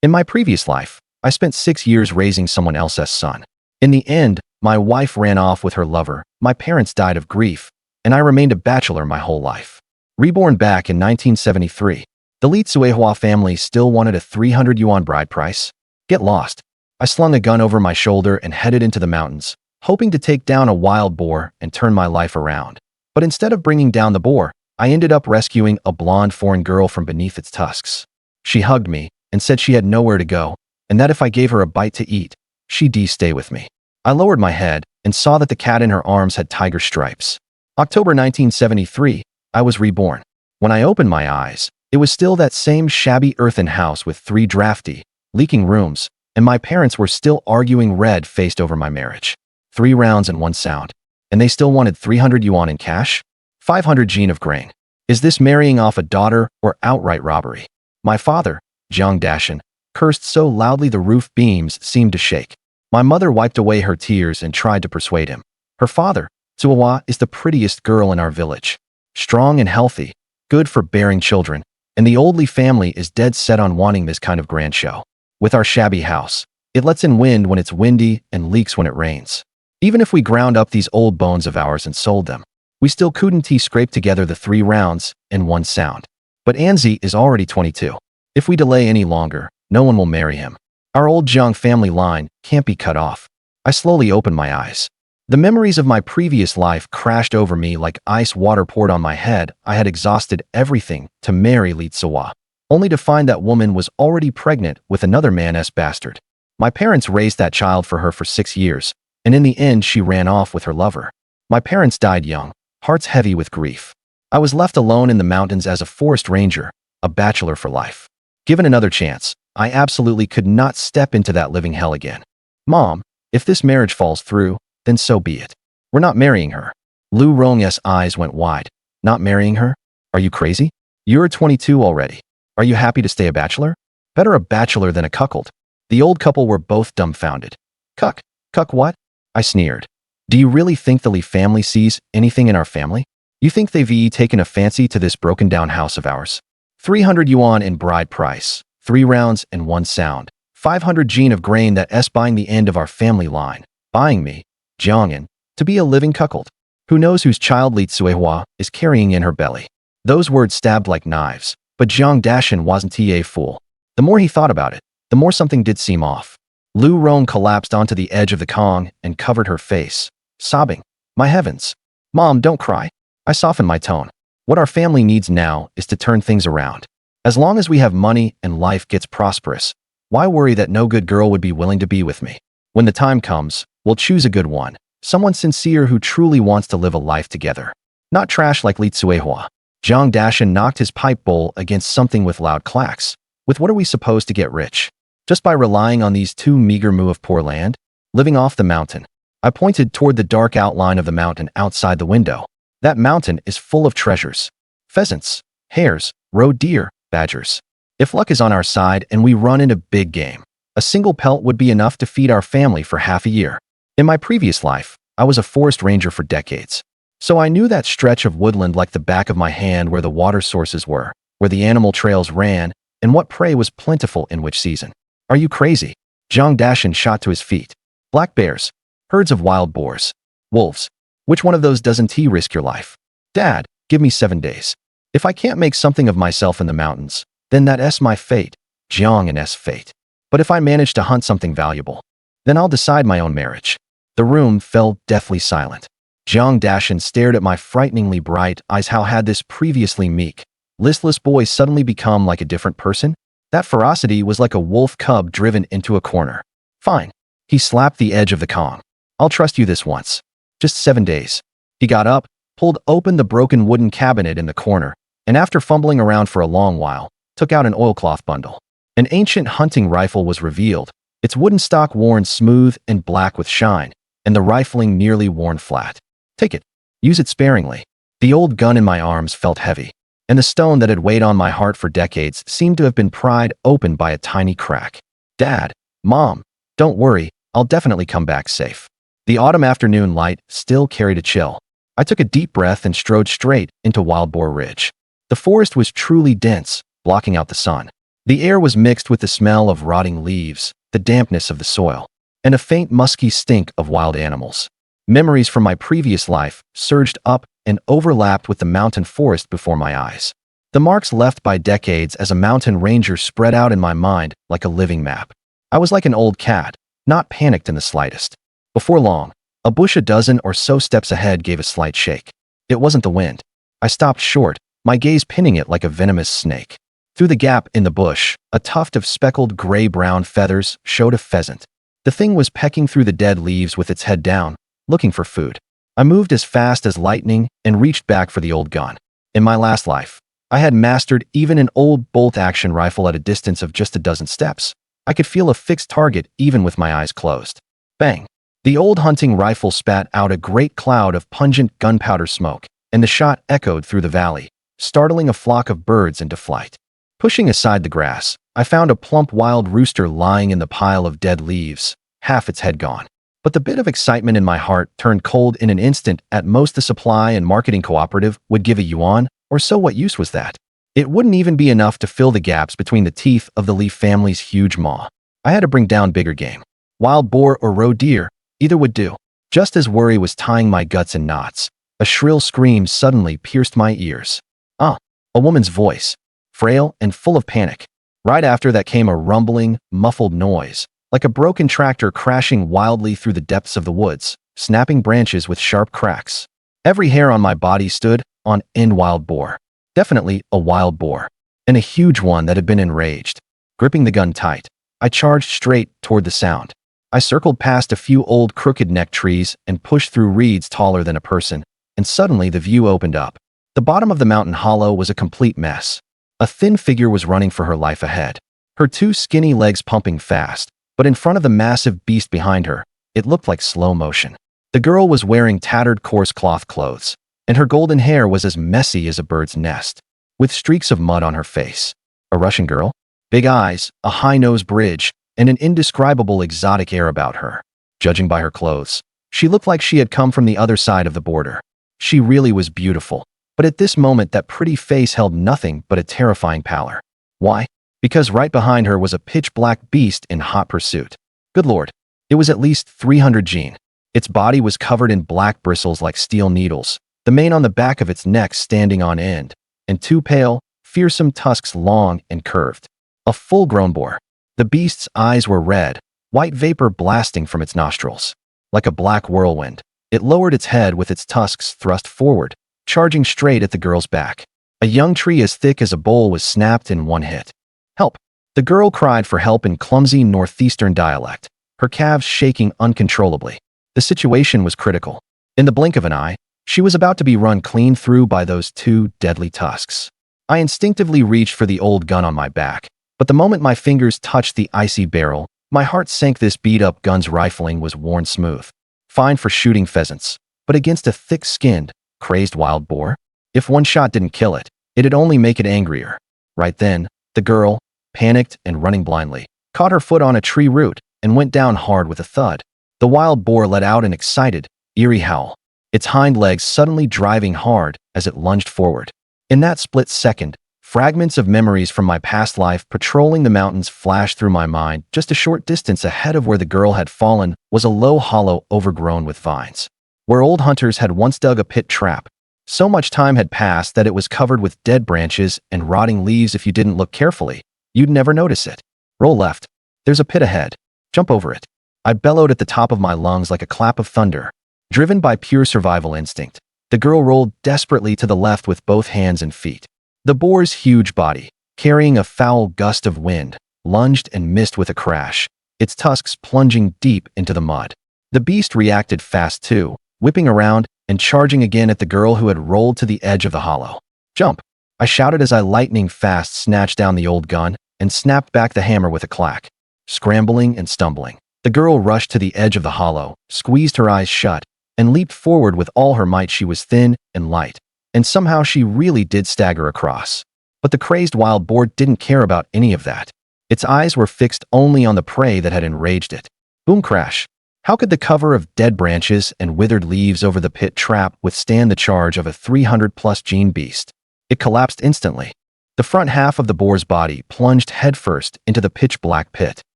In my previous life, I spent 6 years raising someone else's son. In the end, my wife ran off with her lover, my parents died of grief, and I remained a bachelor my whole life. Reborn back in 1973, the Li Tsuehua family still wanted a 300 yuan bride price. Get lost. I slung a gun over my shoulder and headed into the mountains, hoping to take down a wild boar and turn my life around. But instead of bringing down the boar, I ended up rescuing a blonde foreign girl from beneath its tusks. She hugged me and said she had nowhere to go, and that if I gave her a bite to eat, she'd stay with me. I lowered my head and saw that the cat in her arms had tiger stripes. October 1973, I was reborn. When I opened my eyes, it was still that same shabby earthen house with 3 drafty, leaking rooms, and my parents were still arguing red-faced over my marriage. 3 rounds and 1 sound. And they still wanted 300 yuan in cash? 500 jin of grain. Is this marrying off a daughter or outright robbery? My father, Jiang Dashan, cursed so loudly the roof beams seemed to shake. My mother wiped away her tears and tried to persuade him. Her father, Tsuehua, is the prettiest girl in our village. Strong and healthy, good for bearing children, and the old Li family is dead set on wanting this kind of grand show. With our shabby house, it lets in wind when it's windy and leaks when it rains. Even if we ground up these old bones of ours and sold them, we still couldn't scrape together the 3 rounds and 1 sound. But Anzi is already 22. If we delay any longer, no one will marry him. Our old Jiang family line can't be cut off. I slowly opened my eyes. The memories of my previous life crashed over me like ice water poured on my head. I had exhausted everything to marry Li Tsuehua, only to find that woman was already pregnant with another man's bastard. My parents raised that child for her for 6 years, and in the end she ran off with her lover. My parents died young, hearts heavy with grief. I was left alone in the mountains as a forest ranger, a bachelor for life. Given another chance, I absolutely could not step into that living hell again. Mom, if this marriage falls through, then so be it. We're not marrying her. Lu Rong's eyes went wide. Not marrying her? Are you crazy? You're 22 already. Are you happy to stay a bachelor? Better a bachelor than a cuckold. The old couple were both dumbfounded. Cuck? Cuck what? I sneered. Do you really think the Li family sees anything in our family? You think they've taken a fancy to this broken-down house of ours? 300 yuan in bride price, 3 rounds and 1 sound, 500 jin of grain that's buying the end of our family line, buying me, Jiang'an, to be a living cuckold. Who knows whose child Li Tsuehua is carrying in her belly? Those words stabbed like knives, but Jiang Dashan wasn't a fool. The more he thought about it, the more something did seem off. Lu Rong collapsed onto the edge of the Kong and covered her face, sobbing. My heavens. Mom, don't cry. I softened my tone. What our family needs now is to turn things around. As long as we have money and life gets prosperous, why worry that no good girl would be willing to be with me? When the time comes, we'll choose a good one, someone sincere who truly wants to live a life together. Not trash like Li Tsuehua. Jiang Dashan knocked his pipe bowl against something with loud clacks. With what are we supposed to get rich? Just by relying on these 2 meager mu of poor land? Living off the mountain. I pointed toward the dark outline of the mountain outside the window. That mountain is full of treasures. Pheasants, hares, roe deer, badgers. If luck is on our side and we run into big game, a single pelt would be enough to feed our family for half a year. In my previous life, I was a forest ranger for decades. So I knew that stretch of woodland like the back of my hand where the water sources were, where the animal trails ran, and what prey was plentiful in which season. Are you crazy? Jiang Dashan shot to his feet. Black bears, herds of wild boars, wolves. Which one of those doesn't risk your life? Dad, give me 7 days. If I can't make something of myself in the mountains, then that's my fate, Jiang's fate. But if I manage to hunt something valuable, then I'll decide my own marriage. The room fell deathly silent. Jiang Dashan stared at my frighteningly bright eyes. How had this previously meek, listless boy suddenly become like a different person? That ferocity was like a wolf cub driven into a corner. Fine. He slapped the edge of the Kong. I'll trust you this once. Just 7 days. He got up, pulled open the broken wooden cabinet in the corner, and after fumbling around for a long while, took out an oilcloth bundle. An ancient hunting rifle was revealed, its wooden stock worn smooth and black with shine, and the rifling nearly worn flat. Take it. Use it sparingly. The old gun in my arms felt heavy, and the stone that had weighed on my heart for decades seemed to have been pried open by a tiny crack. Dad, Mom, don't worry, I'll definitely come back safe. The autumn afternoon light still carried a chill. I took a deep breath and strode straight into Wild Boar Ridge. The forest was truly dense, blocking out the sun. The air was mixed with the smell of rotting leaves, the dampness of the soil, and a faint musky stink of wild animals. Memories from my previous life surged up and overlapped with the mountain forest before my eyes. The marks left by decades as a mountain ranger spread out in my mind like a living map. I was like an old cat, not panicked in the slightest. Before long, a bush a dozen or so steps ahead gave a slight shake. It wasn't the wind. I stopped short, my gaze pinning it like a venomous snake. Through the gap in the bush, a tuft of speckled gray-brown feathers showed a pheasant. The thing was pecking through the dead leaves with its head down, looking for food. I moved as fast as lightning and reached back for the old gun. In my last life, I had mastered even an old bolt-action rifle at a distance of just a dozen steps. I could feel a fixed target even with my eyes closed. Bang! The old hunting rifle spat out a great cloud of pungent gunpowder smoke, and the shot echoed through the valley, startling a flock of birds into flight. Pushing aside the grass, I found a plump wild rooster lying in the pile of dead leaves, half its head gone. But the bit of excitement in my heart turned cold in an instant. At most, the supply and marketing cooperative would give a yuan, or so. What use was that? It wouldn't even be enough to fill the gaps between the teeth of the Leaf family's huge maw. I had to bring down bigger game. Wild boar or roe deer, either would do. Just as worry was tying my guts in knots, a shrill scream suddenly pierced my ears. A woman's voice, frail and full of panic. Right after that came a rumbling, muffled noise, like a broken tractor crashing wildly through the depths of the woods, snapping branches with sharp cracks. Every hair on my body stood on end. Wild boar. Definitely a wild boar, and a huge one that had been enraged. Gripping the gun tight, I charged straight toward the sound. I circled past a few old crooked-neck trees and pushed through reeds taller than a person, and suddenly the view opened up. The bottom of the mountain hollow was a complete mess. A thin figure was running for her life ahead, her two skinny legs pumping fast, but in front of the massive beast behind her, it looked like slow motion. The girl was wearing tattered coarse cloth clothes, and her golden hair was as messy as a bird's nest, with streaks of mud on her face. A Russian girl? Big eyes, a high-nose bridge, and an indescribable exotic air about her. Judging by her clothes, she looked like she had come from the other side of the border. She really was beautiful, but at this moment that pretty face held nothing but a terrifying pallor. Why? Because right behind her was a pitch-black beast in hot pursuit. Good Lord, it was at least 300 gene. Its body was covered in black bristles like steel needles, the mane on the back of its neck standing on end, and two pale, fearsome tusks long and curved. A full-grown boar. The beast's eyes were red, white vapor blasting from its nostrils. Like a black whirlwind, it lowered its head with its tusks thrust forward, charging straight at the girl's back. A young tree as thick as a bowl was snapped in one hit. Help! The girl cried for help in clumsy northeastern dialect, her calves shaking uncontrollably. The situation was critical. In the blink of an eye, she was about to be run clean through by those two deadly tusks. I instinctively reached for the old gun on my back, but the moment my fingers touched the icy barrel, my heart sank. This beat-up gun's rifling was worn smooth. Fine for shooting pheasants, but against a thick-skinned, crazed wild boar? If one shot didn't kill it, it'd only make it angrier. Right then, the girl, panicked and running blindly, caught her foot on a tree root and went down hard with a thud. The wild boar let out an excited, eerie howl, its hind legs suddenly driving hard as it lunged forward. In that split second, fragments of memories from my past life patrolling the mountains flashed through my mind. Just a short distance ahead of where the girl had fallen was a low hollow overgrown with vines, where old hunters had once dug a pit trap. So much time had passed that it was covered with dead branches and rotting leaves. If you didn't look carefully, you'd never notice it. Roll left. There's a pit ahead. Jump over it. I bellowed at the top of my lungs like a clap of thunder. Driven by pure survival instinct, the girl rolled desperately to the left with both hands and feet. The boar's huge body, carrying a foul gust of wind, lunged and missed with a crash, its tusks plunging deep into the mud. The beast reacted fast too, whipping around and charging again at the girl who had rolled to the edge of the hollow. Jump! I shouted as I lightning fast snatched down the old gun and snapped back the hammer with a clack. Scrambling and stumbling, the girl rushed to the edge of the hollow, squeezed her eyes shut, and leaped forward with all her might. She was thin and light, and somehow she really did stagger across. But the crazed wild boar didn't care about any of that. Its eyes were fixed only on the prey that had enraged it. Boom crash! How could the cover of dead branches and withered leaves over the pit trap withstand the charge of a 300-plus gene beast? It collapsed instantly. The front half of the boar's body plunged headfirst into the pitch-black pit.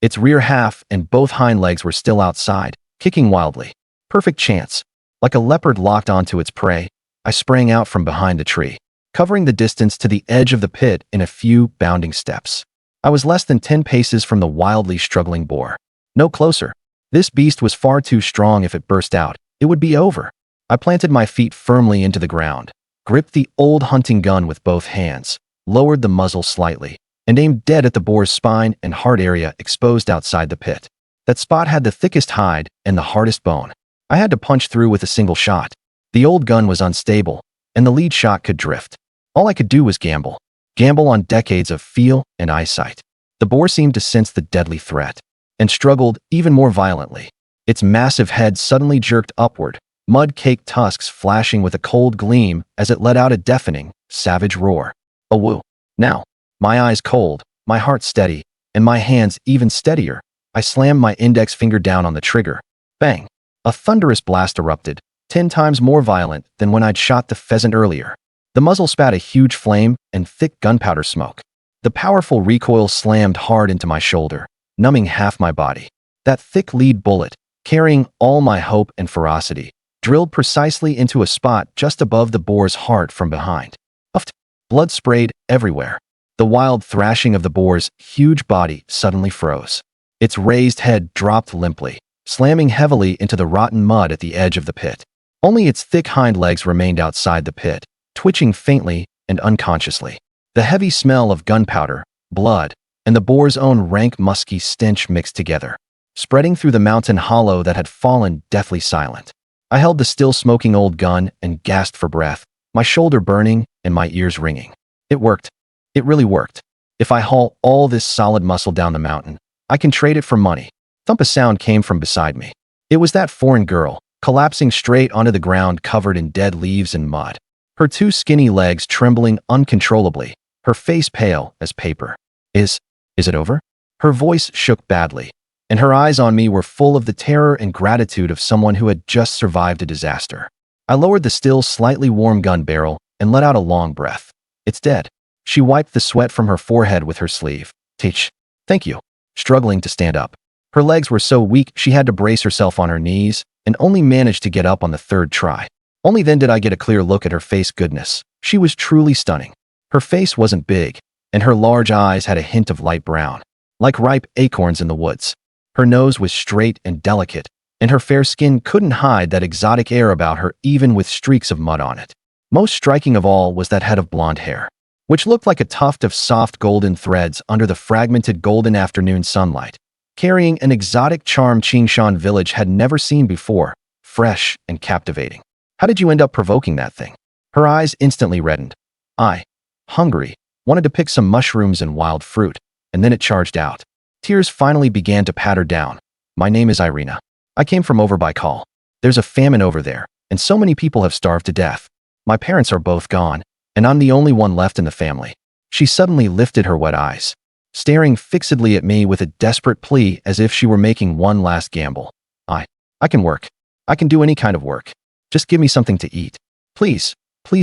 Its rear half and both hind legs were still outside, kicking wildly. Perfect chance. Like a leopard locked onto its prey, I sprang out from behind the tree, covering the distance to the edge of the pit in a few bounding steps. I was less than 10 paces from the wildly struggling boar. No closer. This beast was far too strong. If it burst out, it would be over. I planted my feet firmly into the ground, gripped the old hunting gun with both hands, lowered the muzzle slightly, and aimed dead at the boar's spine and heart area exposed outside the pit. That spot had the thickest hide and the hardest bone. I had to punch through with a single shot. The old gun was unstable, and the lead shot could drift. All I could do was gamble. Gamble on decades of feel and eyesight. The boar seemed to sense the deadly threat, and struggled even more violently. Its massive head suddenly jerked upward, mud-caked tusks flashing with a cold gleam as it let out a deafening, savage roar. A woo. Now, my eyes cold, my heart steady, and my hands even steadier, I slammed my index finger down on the trigger. Bang! A thunderous blast erupted, 10 times more violent than when I'd shot the pheasant earlier. The muzzle spat a huge flame and thick gunpowder smoke. The powerful recoil slammed hard into my shoulder, numbing half my body. That thick lead bullet, carrying all my hope and ferocity, drilled precisely into a spot just above the boar's heart from behind. Puffed. Blood sprayed everywhere. The wild thrashing of the boar's huge body suddenly froze. Its raised head dropped limply, slamming heavily into the rotten mud at the edge of the pit. Only its thick hind legs remained outside the pit, twitching faintly and unconsciously. The heavy smell of gunpowder, blood, and the boar's own rank musky stench mixed together, spreading through the mountain hollow that had fallen deathly silent. I held the still smoking old gun and gasped for breath, my shoulder burning and my ears ringing. It worked. It really worked. If I haul all this solid muscle down the mountain, I can trade it for money. Thump! A sound came from beside me. It was that foreign girl, collapsing straight onto the ground covered in dead leaves and mud. Her two skinny legs trembling uncontrollably, her face pale as paper. Is it over? Her voice shook badly, and her eyes on me were full of the terror and gratitude of someone who had just survived a disaster. I lowered the still slightly warm gun barrel and let out a long breath. It's dead. She wiped the sweat from her forehead with her sleeve. Thank you. Struggling to stand up. Her legs were so weak she had to brace herself on her knees and only managed to get up on the third try. Only then did I get a clear look at her face. Goodness, she was truly stunning. Her face wasn't big, and her large eyes had a hint of light brown, like ripe acorns in the woods. Her nose was straight and delicate, and her fair skin couldn't hide that exotic air about her even with streaks of mud on it. Most striking of all was that head of blonde hair, which looked like a tuft of soft golden threads under the fragmented golden afternoon sunlight, carrying an exotic charm Qingshan village had never seen before, fresh and captivating. How did you end up provoking that thing? Her eyes instantly reddened. I, hungry, wanted to pick some mushrooms and wild fruit, and then it charged out. Tears finally began to patter down. My name is Irina. I came from over by Call. There's a famine over there, and so many people have starved to death. My parents are both gone, and I'm the only one left in the family. She suddenly lifted her wet eyes, staring fixedly at me with a desperate plea as if she were making one last gamble. I can work. I can do any kind of work. Just give me something to eat. Please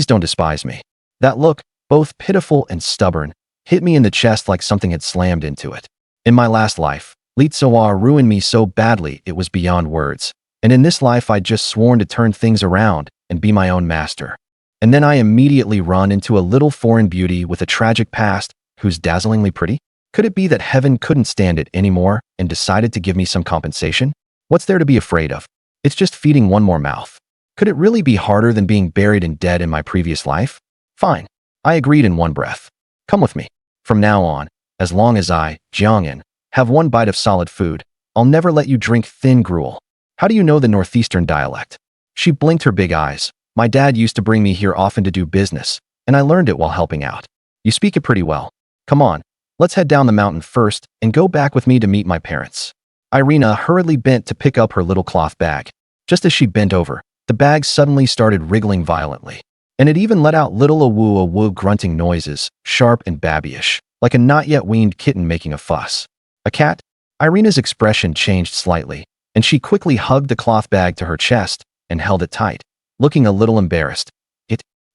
don't despise me. That look, both pitiful and stubborn, hit me in the chest like something had slammed into it. In my last life, Litsoa ruined me so badly it was beyond words, and in this life I'd just sworn to turn things around and be my own master. And then I immediately run into a little foreign beauty with a tragic past who's dazzlingly pretty? Could it be that heaven couldn't stand it anymore and decided to give me some compensation? What's there to be afraid of? It's just feeding one more mouth. Could it really be harder than being buried and dead in my previous life? Fine. I agreed in one breath. Come with me. From now on, as long as I, Jiangyan, have one bite of solid food, I'll never let you drink thin gruel. How do you know the northeastern dialect? She blinked her big eyes. My dad used to bring me here often to do business, and I learned it while helping out. You speak it pretty well. Come on, let's head down the mountain first and go back with me to meet my parents. Irina hurriedly bent to pick up her little cloth bag. Just as she bent over, the bag suddenly started wriggling violently, and it even let out little awoo grunting noises, sharp and babyish, like a not yet weaned kitten making a fuss. A cat? Irina's expression changed slightly, and she quickly hugged the cloth bag to her chest and held it tight, looking a little embarrassed.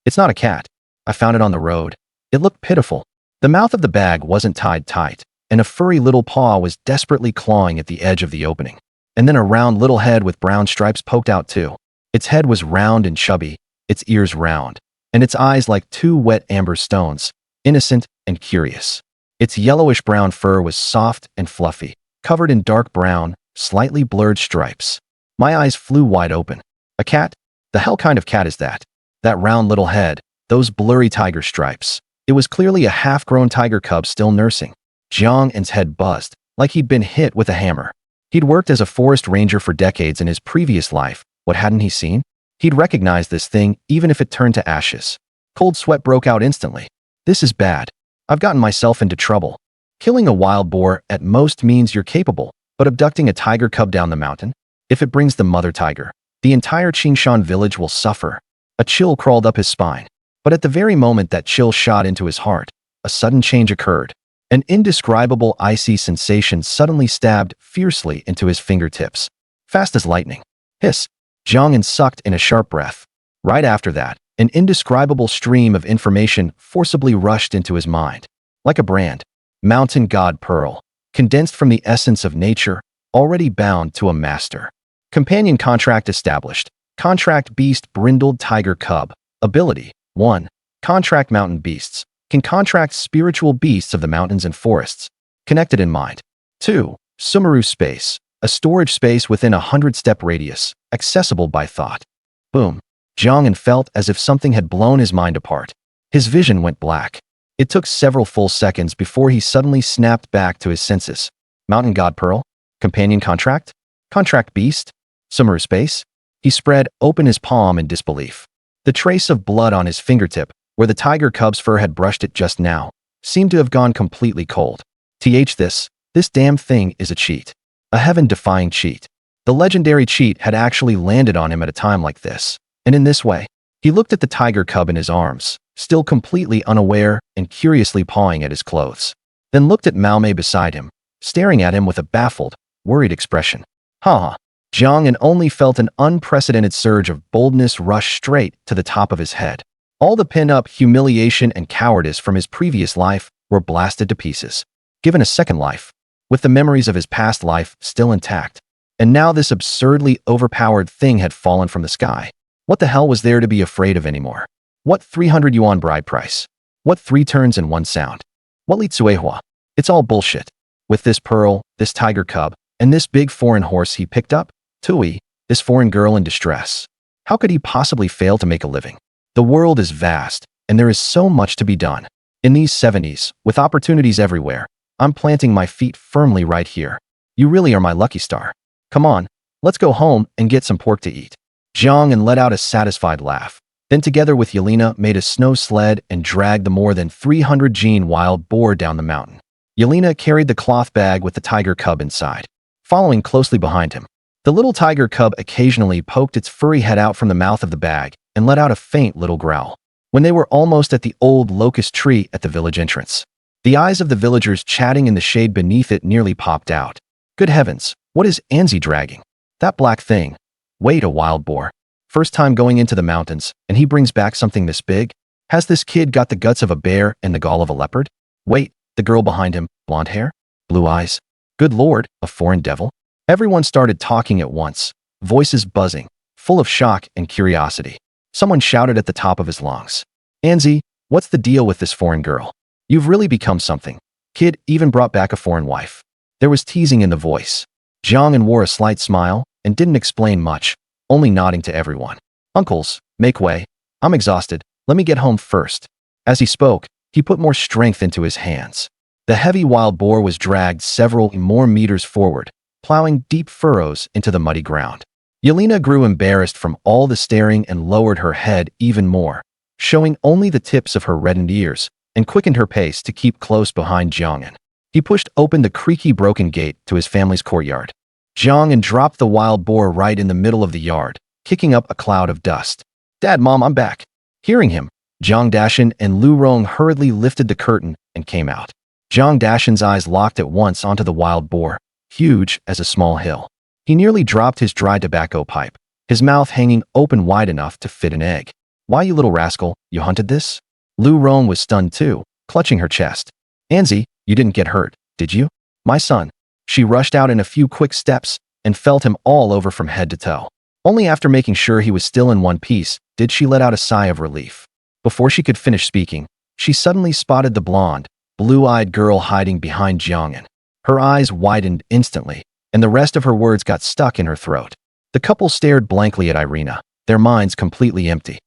It's not a cat. I found it on the road. It looked pitiful, The mouth of the bag wasn't tied tight, and a furry little paw was desperately clawing at the edge of the opening. And then a round little head with brown stripes poked out too. Its head was round and chubby, its ears round, and its eyes like two wet amber stones, innocent and curious. Its yellowish-brown fur was soft and fluffy, covered in dark brown, slightly blurred stripes. My eyes flew wide open. A cat? The hell kind of cat is that? That round little head, those blurry tiger stripes. It was clearly a half-grown tiger cub still nursing. Jiang's head buzzed, like he'd been hit with a hammer. He'd worked as a forest ranger for decades in his previous life. What hadn't he seen? He'd recognize this thing, even if it turned to ashes. Cold sweat broke out instantly. This is bad. I've gotten myself into trouble. Killing a wild boar at most means you're capable, but abducting a tiger cub down the mountain? If it brings the mother tiger, the entire Qingshan village will suffer. A chill crawled up his spine. But at the very moment that chill shot into his heart, a sudden change occurred. An indescribable icy sensation suddenly stabbed fiercely into his fingertips. Fast as lightning. Hiss. Jiang sucked in a sharp breath. Right after that, an indescribable stream of information forcibly rushed into his mind. Like a brand. Mountain God Pearl. Condensed from the essence of nature, already bound to a master. Companion contract established. Contract beast brindled tiger cub. Ability. 1. Contract mountain beasts. Can contract spiritual beasts of the mountains and forests. Connected in mind. 2. Sumeru space. A storage space within a 100-step radius. Accessible by thought. Boom. Jiang felt as if something had blown his mind apart. His vision went black. It took several full seconds before he suddenly snapped back to his senses. Mountain God Pearl? Companion contract? Contract beast? Sumeru space? He spread open his palm in disbelief. The trace of blood on his fingertip, where the tiger cub's fur had brushed it just now, seemed to have gone completely cold. This damn thing is a cheat. A heaven-defying cheat. The legendary cheat had actually landed on him at a time like this. And in this way, he looked at the tiger cub in his arms, still completely unaware and curiously pawing at his clothes. Then looked at Mao Mei beside him, staring at him with a baffled, worried expression. Ha! Jiang only felt an unprecedented surge of boldness rush straight to the top of his head. All the pin-up humiliation and cowardice from his previous life were blasted to pieces. Given a second life, with the memories of his past life still intact. And now this absurdly overpowered thing had fallen from the sky. What the hell was there to be afraid of anymore? What 300 yuan bride price? What 3 turns and 1 sound? What Li Cuehua? It's all bullshit. With this pearl, this tiger cub, and this big foreign horse he picked up, Tui, this foreign girl in distress. How could he possibly fail to make a living? The world is vast, and there is so much to be done. In these 70s, with opportunities everywhere, I'm planting my feet firmly right here. You really are my lucky star. Come on, let's go home and get some pork to eat. Jiang let out a satisfied laugh. Then together with Yelena made a snow sled and dragged the more than 300 gene wild boar down the mountain. Yelena carried the cloth bag with the tiger cub inside, following closely behind him. The little tiger cub occasionally poked its furry head out from the mouth of the bag and let out a faint little growl. When they were almost at the old locust tree at the village entrance, the eyes of the villagers chatting in the shade beneath it nearly popped out. Good heavens, what is Anzi dragging? That black thing. Wait, a wild boar. First time going into the mountains, and he brings back something this big? Has this kid got the guts of a bear and the gall of a leopard? Wait, the girl behind him, blonde hair? Blue eyes? Good lord, a foreign devil? Everyone started talking at once, voices buzzing, full of shock and curiosity. Someone shouted at the top of his lungs. Anzi, what's the deal with this foreign girl? You've really become something. Kid even brought back a foreign wife. There was teasing in the voice. Jiang wore a slight smile and didn't explain much, only nodding to everyone. Uncles, make way. I'm exhausted. Let me get home first. As he spoke, he put more strength into his hands. The heavy wild boar was dragged several more meters forward, plowing deep furrows into the muddy ground. Yelena grew embarrassed from all the staring and lowered her head even more, showing only the tips of her reddened ears, and quickened her pace to keep close behind Jiang. He pushed open the creaky broken gate to his family's courtyard. Jiang dropped the wild boar right in the middle of the yard, kicking up a cloud of dust. Dad, Mom, I'm back. Hearing him, Jiang Dashan and Lu Rong hurriedly lifted the curtain and came out. Jiang Dashan's eyes locked at once onto the wild boar, huge as a small hill. He nearly dropped his dry tobacco pipe, his mouth hanging open wide enough to fit an egg. Why, you little rascal, you hunted this? Lu Rong was stunned too, clutching her chest. Anzi, you didn't get hurt, did you? My son. She rushed out in a few quick steps and felt him all over from head to toe. Only after making sure he was still in one piece did she let out a sigh of relief. Before she could finish speaking, she suddenly spotted the blonde, blue-eyed girl hiding behind Jiang'an. Her eyes widened instantly, and the rest of her words got stuck in her throat. The couple stared blankly at Irina, their minds completely empty.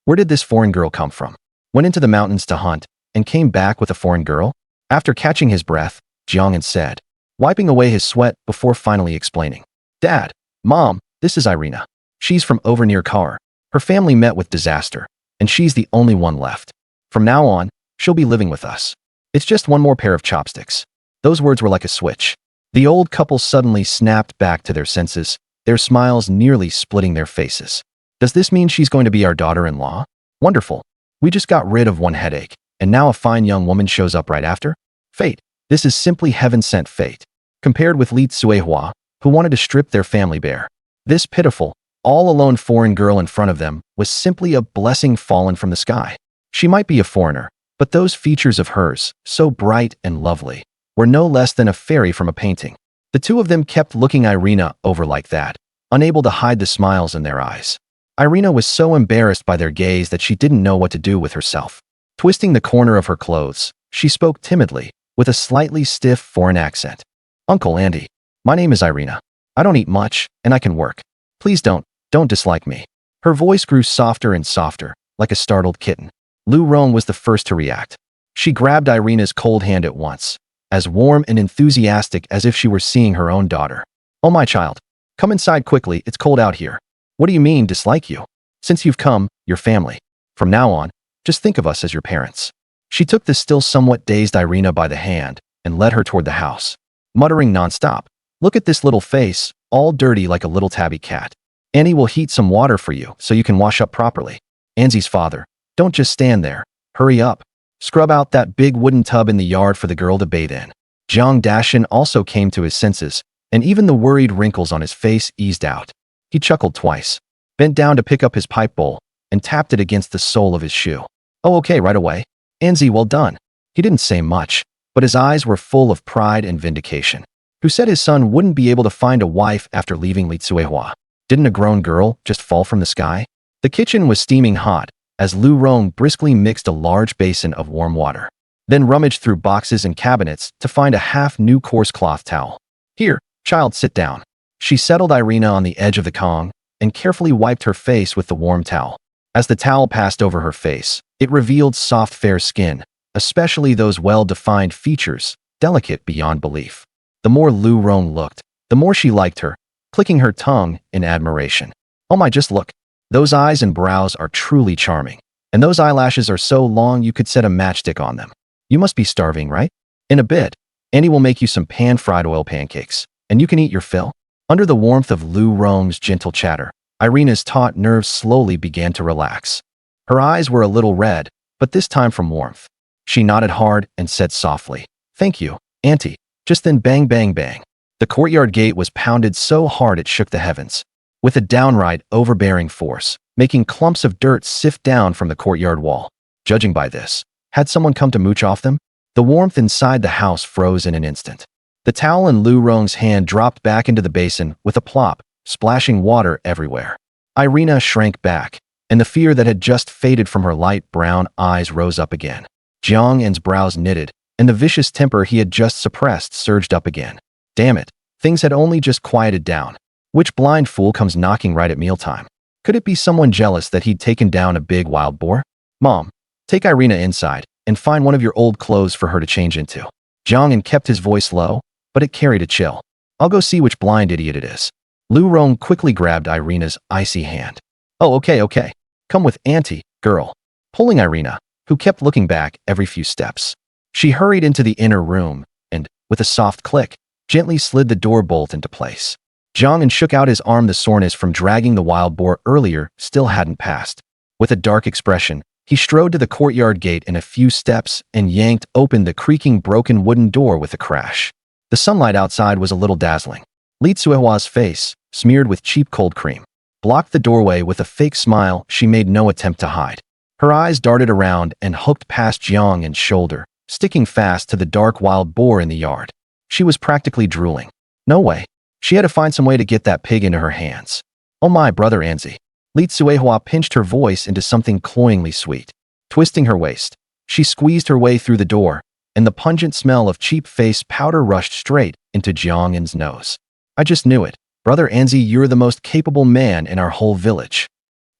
Where did this foreign girl come from? Went into the mountains to hunt, and came back with a foreign girl? After catching his breath, Jiang'an said, wiping away his sweat before finally explaining. Dad, Mom, this is Irina. She's from over near Kar. Her family met with disaster, and she's the only one left. From now on, she'll be living with us. It's just one more pair of chopsticks. Those words were like a switch. The old couple suddenly snapped back to their senses, their smiles nearly splitting their faces. Does this mean she's going to be our daughter-in-law? Wonderful. We just got rid of one headache, and now a fine young woman shows up right after? Fate. This is simply heaven-sent fate. Compared with Li Tsuehua, who wanted to strip their family bare. This pitiful, all-alone foreign girl in front of them was simply a blessing fallen from the sky. She might be a foreigner, but those features of hers, so bright and lovely, were no less than a fairy from a painting. The two of them kept looking Irina over like that, unable to hide the smiles in their eyes. Irina was so embarrassed by their gaze that she didn't know what to do with herself. Twisting the corner of her clothes, she spoke timidly, with a slightly stiff foreign accent. Uncle Andy, my name is Irina. I don't eat much, and I can work. Please don't dislike me. Her voice grew softer and softer, like a startled kitten. Lu Rong was the first to react. She grabbed Irina's cold hand at once, as warm and enthusiastic as if she were seeing her own daughter. Oh my child, come inside quickly, it's cold out here. What do you mean, dislike you? Since you've come, your family. From now on, just think of us as your parents. She took the still somewhat dazed Irina by the hand and led her toward the house, muttering nonstop, look at this little face, all dirty like a little tabby cat. Annie will heat some water for you so you can wash up properly. Anzi's father, don't just stand there. Hurry up. Scrub out that big wooden tub in the yard for the girl to bathe in. Jiang Dashin also came to his senses, and even the worried wrinkles on his face eased out. He chuckled twice, bent down to pick up his pipe bowl, and tapped it against the sole of his shoe. Oh, okay, right away. Anzi, well done. He didn't say much, but his eyes were full of pride and vindication. Who said his son wouldn't be able to find a wife after leaving Li Tsuehua? Didn't a grown girl just fall from the sky? The kitchen was steaming hot, as Lu Rong briskly mixed a large basin of warm water, then rummaged through boxes and cabinets to find a half-new coarse cloth towel. Here, child, sit down. She settled Irina on the edge of the Kong and carefully wiped her face with the warm towel. As the towel passed over her face, it revealed soft, fair skin, especially those well-defined features, delicate beyond belief. The more Lu Rong looked, the more she liked her, clicking her tongue in admiration. Oh my, just look. Those eyes and brows are truly charming, and those eyelashes are so long you could set a matchstick on them. You must be starving, right? In a bit, Annie will make you some pan-fried oil pancakes, and you can eat your fill. Under the warmth of Lu Rong's gentle chatter, Irina's taut nerves slowly began to relax. Her eyes were a little red, but this time from warmth. She nodded hard and said softly, "Thank you, Auntie." Just then bang, bang, bang. The courtyard gate was pounded so hard it shook the heavens, with a downright overbearing force, making clumps of dirt sift down from the courtyard wall. Judging by this, had someone come to mooch off them? The warmth inside the house froze in an instant. The towel in Lu Rong's hand dropped back into the basin with a plop, splashing water everywhere. Irina shrank back, and the fear that had just faded from her light brown eyes rose up again. Jiang'an's brows knitted, and the vicious temper he had just suppressed surged up again. Damn it, things had only just quieted down. Which blind fool comes knocking right at mealtime? Could it be someone jealous that he'd taken down a big wild boar? Mom, take Irina inside and find one of your old clothes for her to change into. Jiang'an kept his voice low, but it carried a chill. I'll go see which blind idiot it is. Lu Rong quickly grabbed Irina's icy hand. Oh, okay. Come with Auntie, girl. Pulling Irina, who kept looking back every few steps. She hurried into the inner room and, with a soft click, gently slid the door bolt into place. Jiang'an shook out his arm. The soreness from dragging the wild boar earlier still hadn't passed. With a dark expression, he strode to the courtyard gate in a few steps and yanked open the creaking broken wooden door with a crash. The sunlight outside was a little dazzling. Li Tsuehua's face, smeared with cheap cold cream, blocked the doorway with a fake smile she made no attempt to hide. Her eyes darted around and hooked past Jiang's shoulder, sticking fast to the dark wild boar in the yard. She was practically drooling. No way. She had to find some way to get that pig into her hands. Oh my, brother Anzi. Li Tsuehua pinched her voice into something cloyingly sweet. Twisting her waist, she squeezed her way through the door, and the pungent smell of cheap face powder rushed straight into Jiang's nose. I just knew it. Brother Anzi, you're the most capable man in our whole village.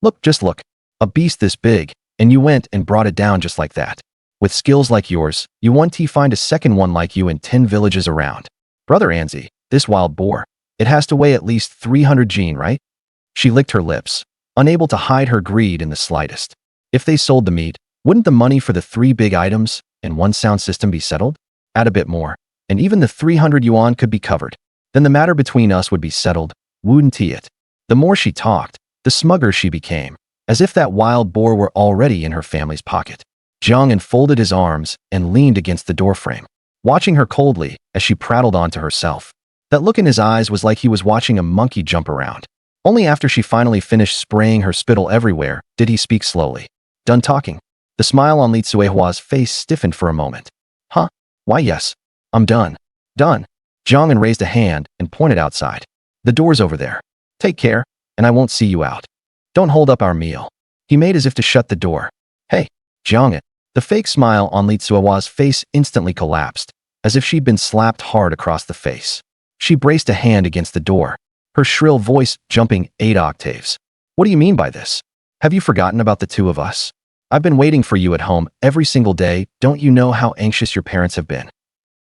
Look, just look. A beast this big, and you went and brought it down just like that. With skills like yours, you won't find a second one like you in 10 villages around. Brother Anzi, this wild boar, it has to weigh at least 300 jin, right? She licked her lips, unable to hide her greed in the slightest. If they sold the meat, wouldn't the money for the 3 big items and 1 sound system be settled? Add a bit more, and even the 300 yuan could be covered. Then the matter between us would be settled, wouldn't it? The more she talked, the smugger she became, as if that wild boar were already in her family's pocket. Jiang unfolded his arms and leaned against the doorframe, watching her coldly as she prattled on to herself. That look in his eyes was like he was watching a monkey jump around. Only after she finally finished spraying her spittle everywhere did he speak slowly. Done talking. The smile on Li Tsuehua's face stiffened for a moment. Huh? Why yes. I'm done. Done. Jiang raised a hand and pointed outside. The door's over there. Take care, and I won't see you out. Don't hold up our meal. He made as if to shut the door. Hey, Jiang. The fake smile on Li Tsuehua's face instantly collapsed, as if she'd been slapped hard across the face. She braced a hand against the door, her shrill voice jumping 8 octaves. What do you mean by this? Have you forgotten about the 2 of us? I've been waiting for you at home every single day. Don't you know how anxious your parents have been?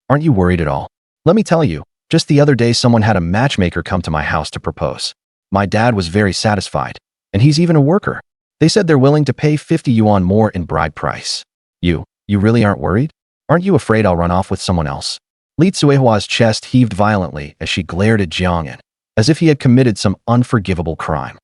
Aren't you worried at all? Let me tell you, just the other day someone had a matchmaker come to my house to propose. My dad was very satisfied, and he's even a worker. They said they're willing to pay 50 yuan more in bride price. You really aren't worried? Aren't you afraid I'll run off with someone else? Li Tsuehua's chest heaved violently as she glared at Jiang, as if he had committed some unforgivable crime.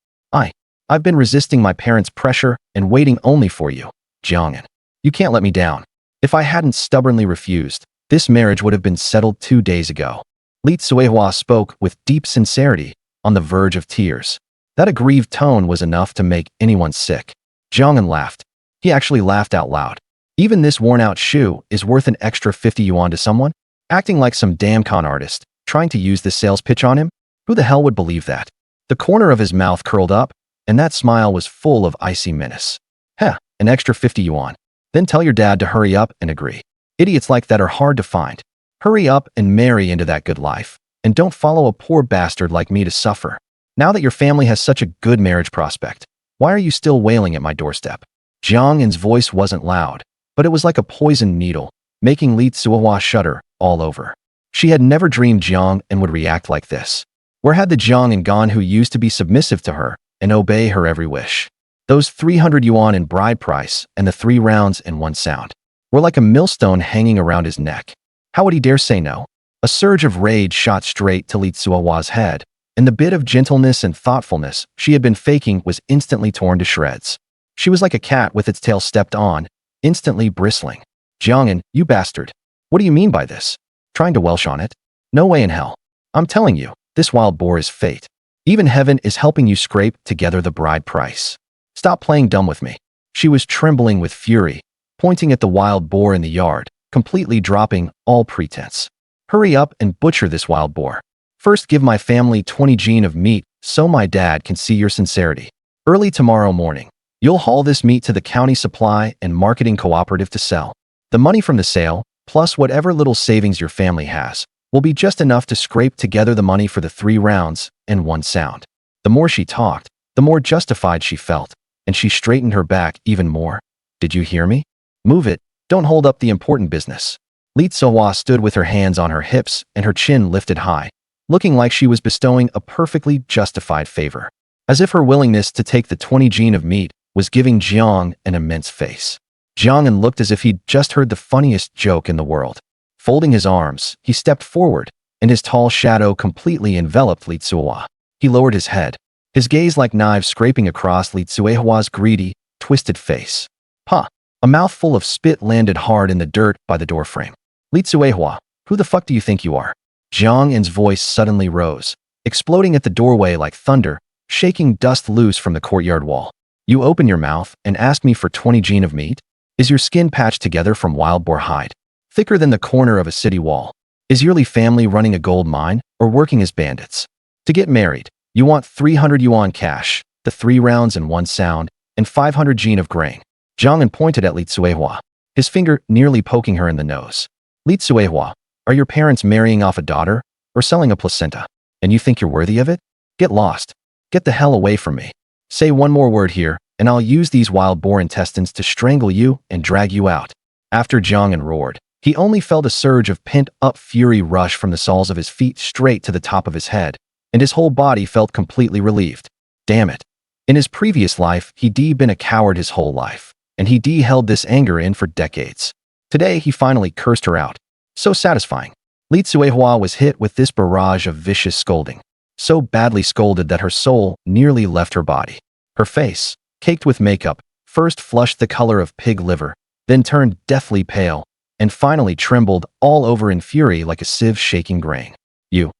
I've been resisting my parents' pressure and waiting only for you, Jiang. You can't let me down. If I hadn't stubbornly refused, this marriage would have been settled 2 days ago. Li Tsuehua spoke with deep sincerity, on the verge of tears. That aggrieved tone was enough to make anyone sick. Jiang laughed. He actually laughed out loud. Even this worn-out shoe is worth an extra 50 yuan to someone? Acting like some damn con artist, trying to use this sales pitch on him? Who the hell would believe that? The corner of his mouth curled up, and that smile was full of icy menace. Heh, an extra 50 yuan. Then tell your dad to hurry up and agree. Idiots like that are hard to find. Hurry up and marry into that good life, and don't follow a poor bastard like me to suffer. Now that your family has such a good marriage prospect, why are you still wailing at my doorstep? Jiang's voice wasn't loud, but it was like a poisoned needle, making Li Tsuehua shudder all over. She had never dreamed Jiang would react like this. Where had the Jiang gone who used to be submissive to her and obey her every wish? Those 300 yuan in bride price and the 3 rounds and 1 sound were like a millstone hanging around his neck. How would he dare say no? A surge of rage shot straight to Li Tsuehua's head, and the bit of gentleness and thoughtfulness she had been faking was instantly torn to shreds. She was like a cat with its tail stepped on, instantly bristling. Jiang, you bastard. What do you mean by this? Trying to Welsh on it? No way in hell. I'm telling you, this wild boar is fate. Even heaven is helping you scrape together the bride price. Stop playing dumb with me. She was trembling with fury, pointing at the wild boar in the yard, completely dropping all pretense. Hurry up and butcher this wild boar. First give my family 20 jin of meat so my dad can see your sincerity. Early tomorrow morning, you'll haul this meat to the county supply and marketing cooperative to sell. The money from the sale, plus whatever little savings your family has, will be just enough to scrape together the money for the 3 rounds and 1 sound. The more she talked, the more justified she felt, and she straightened her back even more. Did you hear me? Move it. Don't hold up the important business. Li Tsuehua stood with her hands on her hips and her chin lifted high, looking like she was bestowing a perfectly justified favor, as if her willingness to take the 20 jin of meat was giving Jiang an immense face. Jiang looked as if he'd just heard the funniest joke in the world. Folding his arms, he stepped forward, and his tall shadow completely enveloped Li Tsuehua. He lowered his head, his gaze like knives scraping across Li Tsuehua's greedy, twisted face. Huh. A mouthful of spit landed hard in the dirt by the doorframe. Li Tsuehua, who the fuck do you think you are? Jiang's voice suddenly rose, exploding at the doorway like thunder, shaking dust loose from the courtyard wall. You open your mouth and ask me for 20 gene of meat? Is your skin patched together from wild boar hide? Thicker than the corner of a city wall? Is your family running a gold mine or working as bandits? To get married, you want 300 yuan cash, the 3 rounds and 1 sound, and 500 gene of grain. Jiang pointed at Li Tsuehua, his finger nearly poking her in the nose. Li Tsuehua, are your parents marrying off a daughter or selling a placenta? And you think you're worthy of it? Get lost. Get the hell away from me. Say one more word here, and I'll use these wild boar intestines to strangle you and drag you out. After Jiang roared, he only felt a surge of pent-up fury rush from the soles of his feet straight to the top of his head, and his whole body felt completely relieved. Damn it. In his previous life, he'd been a coward his whole life, and he'd held this anger in for decades. Today, he finally cursed her out. So satisfying. Li Tsuehua was hit with this barrage of vicious scolding, so badly scolded that her soul nearly left her body. Her face, caked with makeup, first flushed the color of pig liver, then turned deathly pale, and finally trembled all over in fury like a sieve shaking grain. You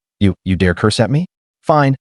dare curse at me? Fine,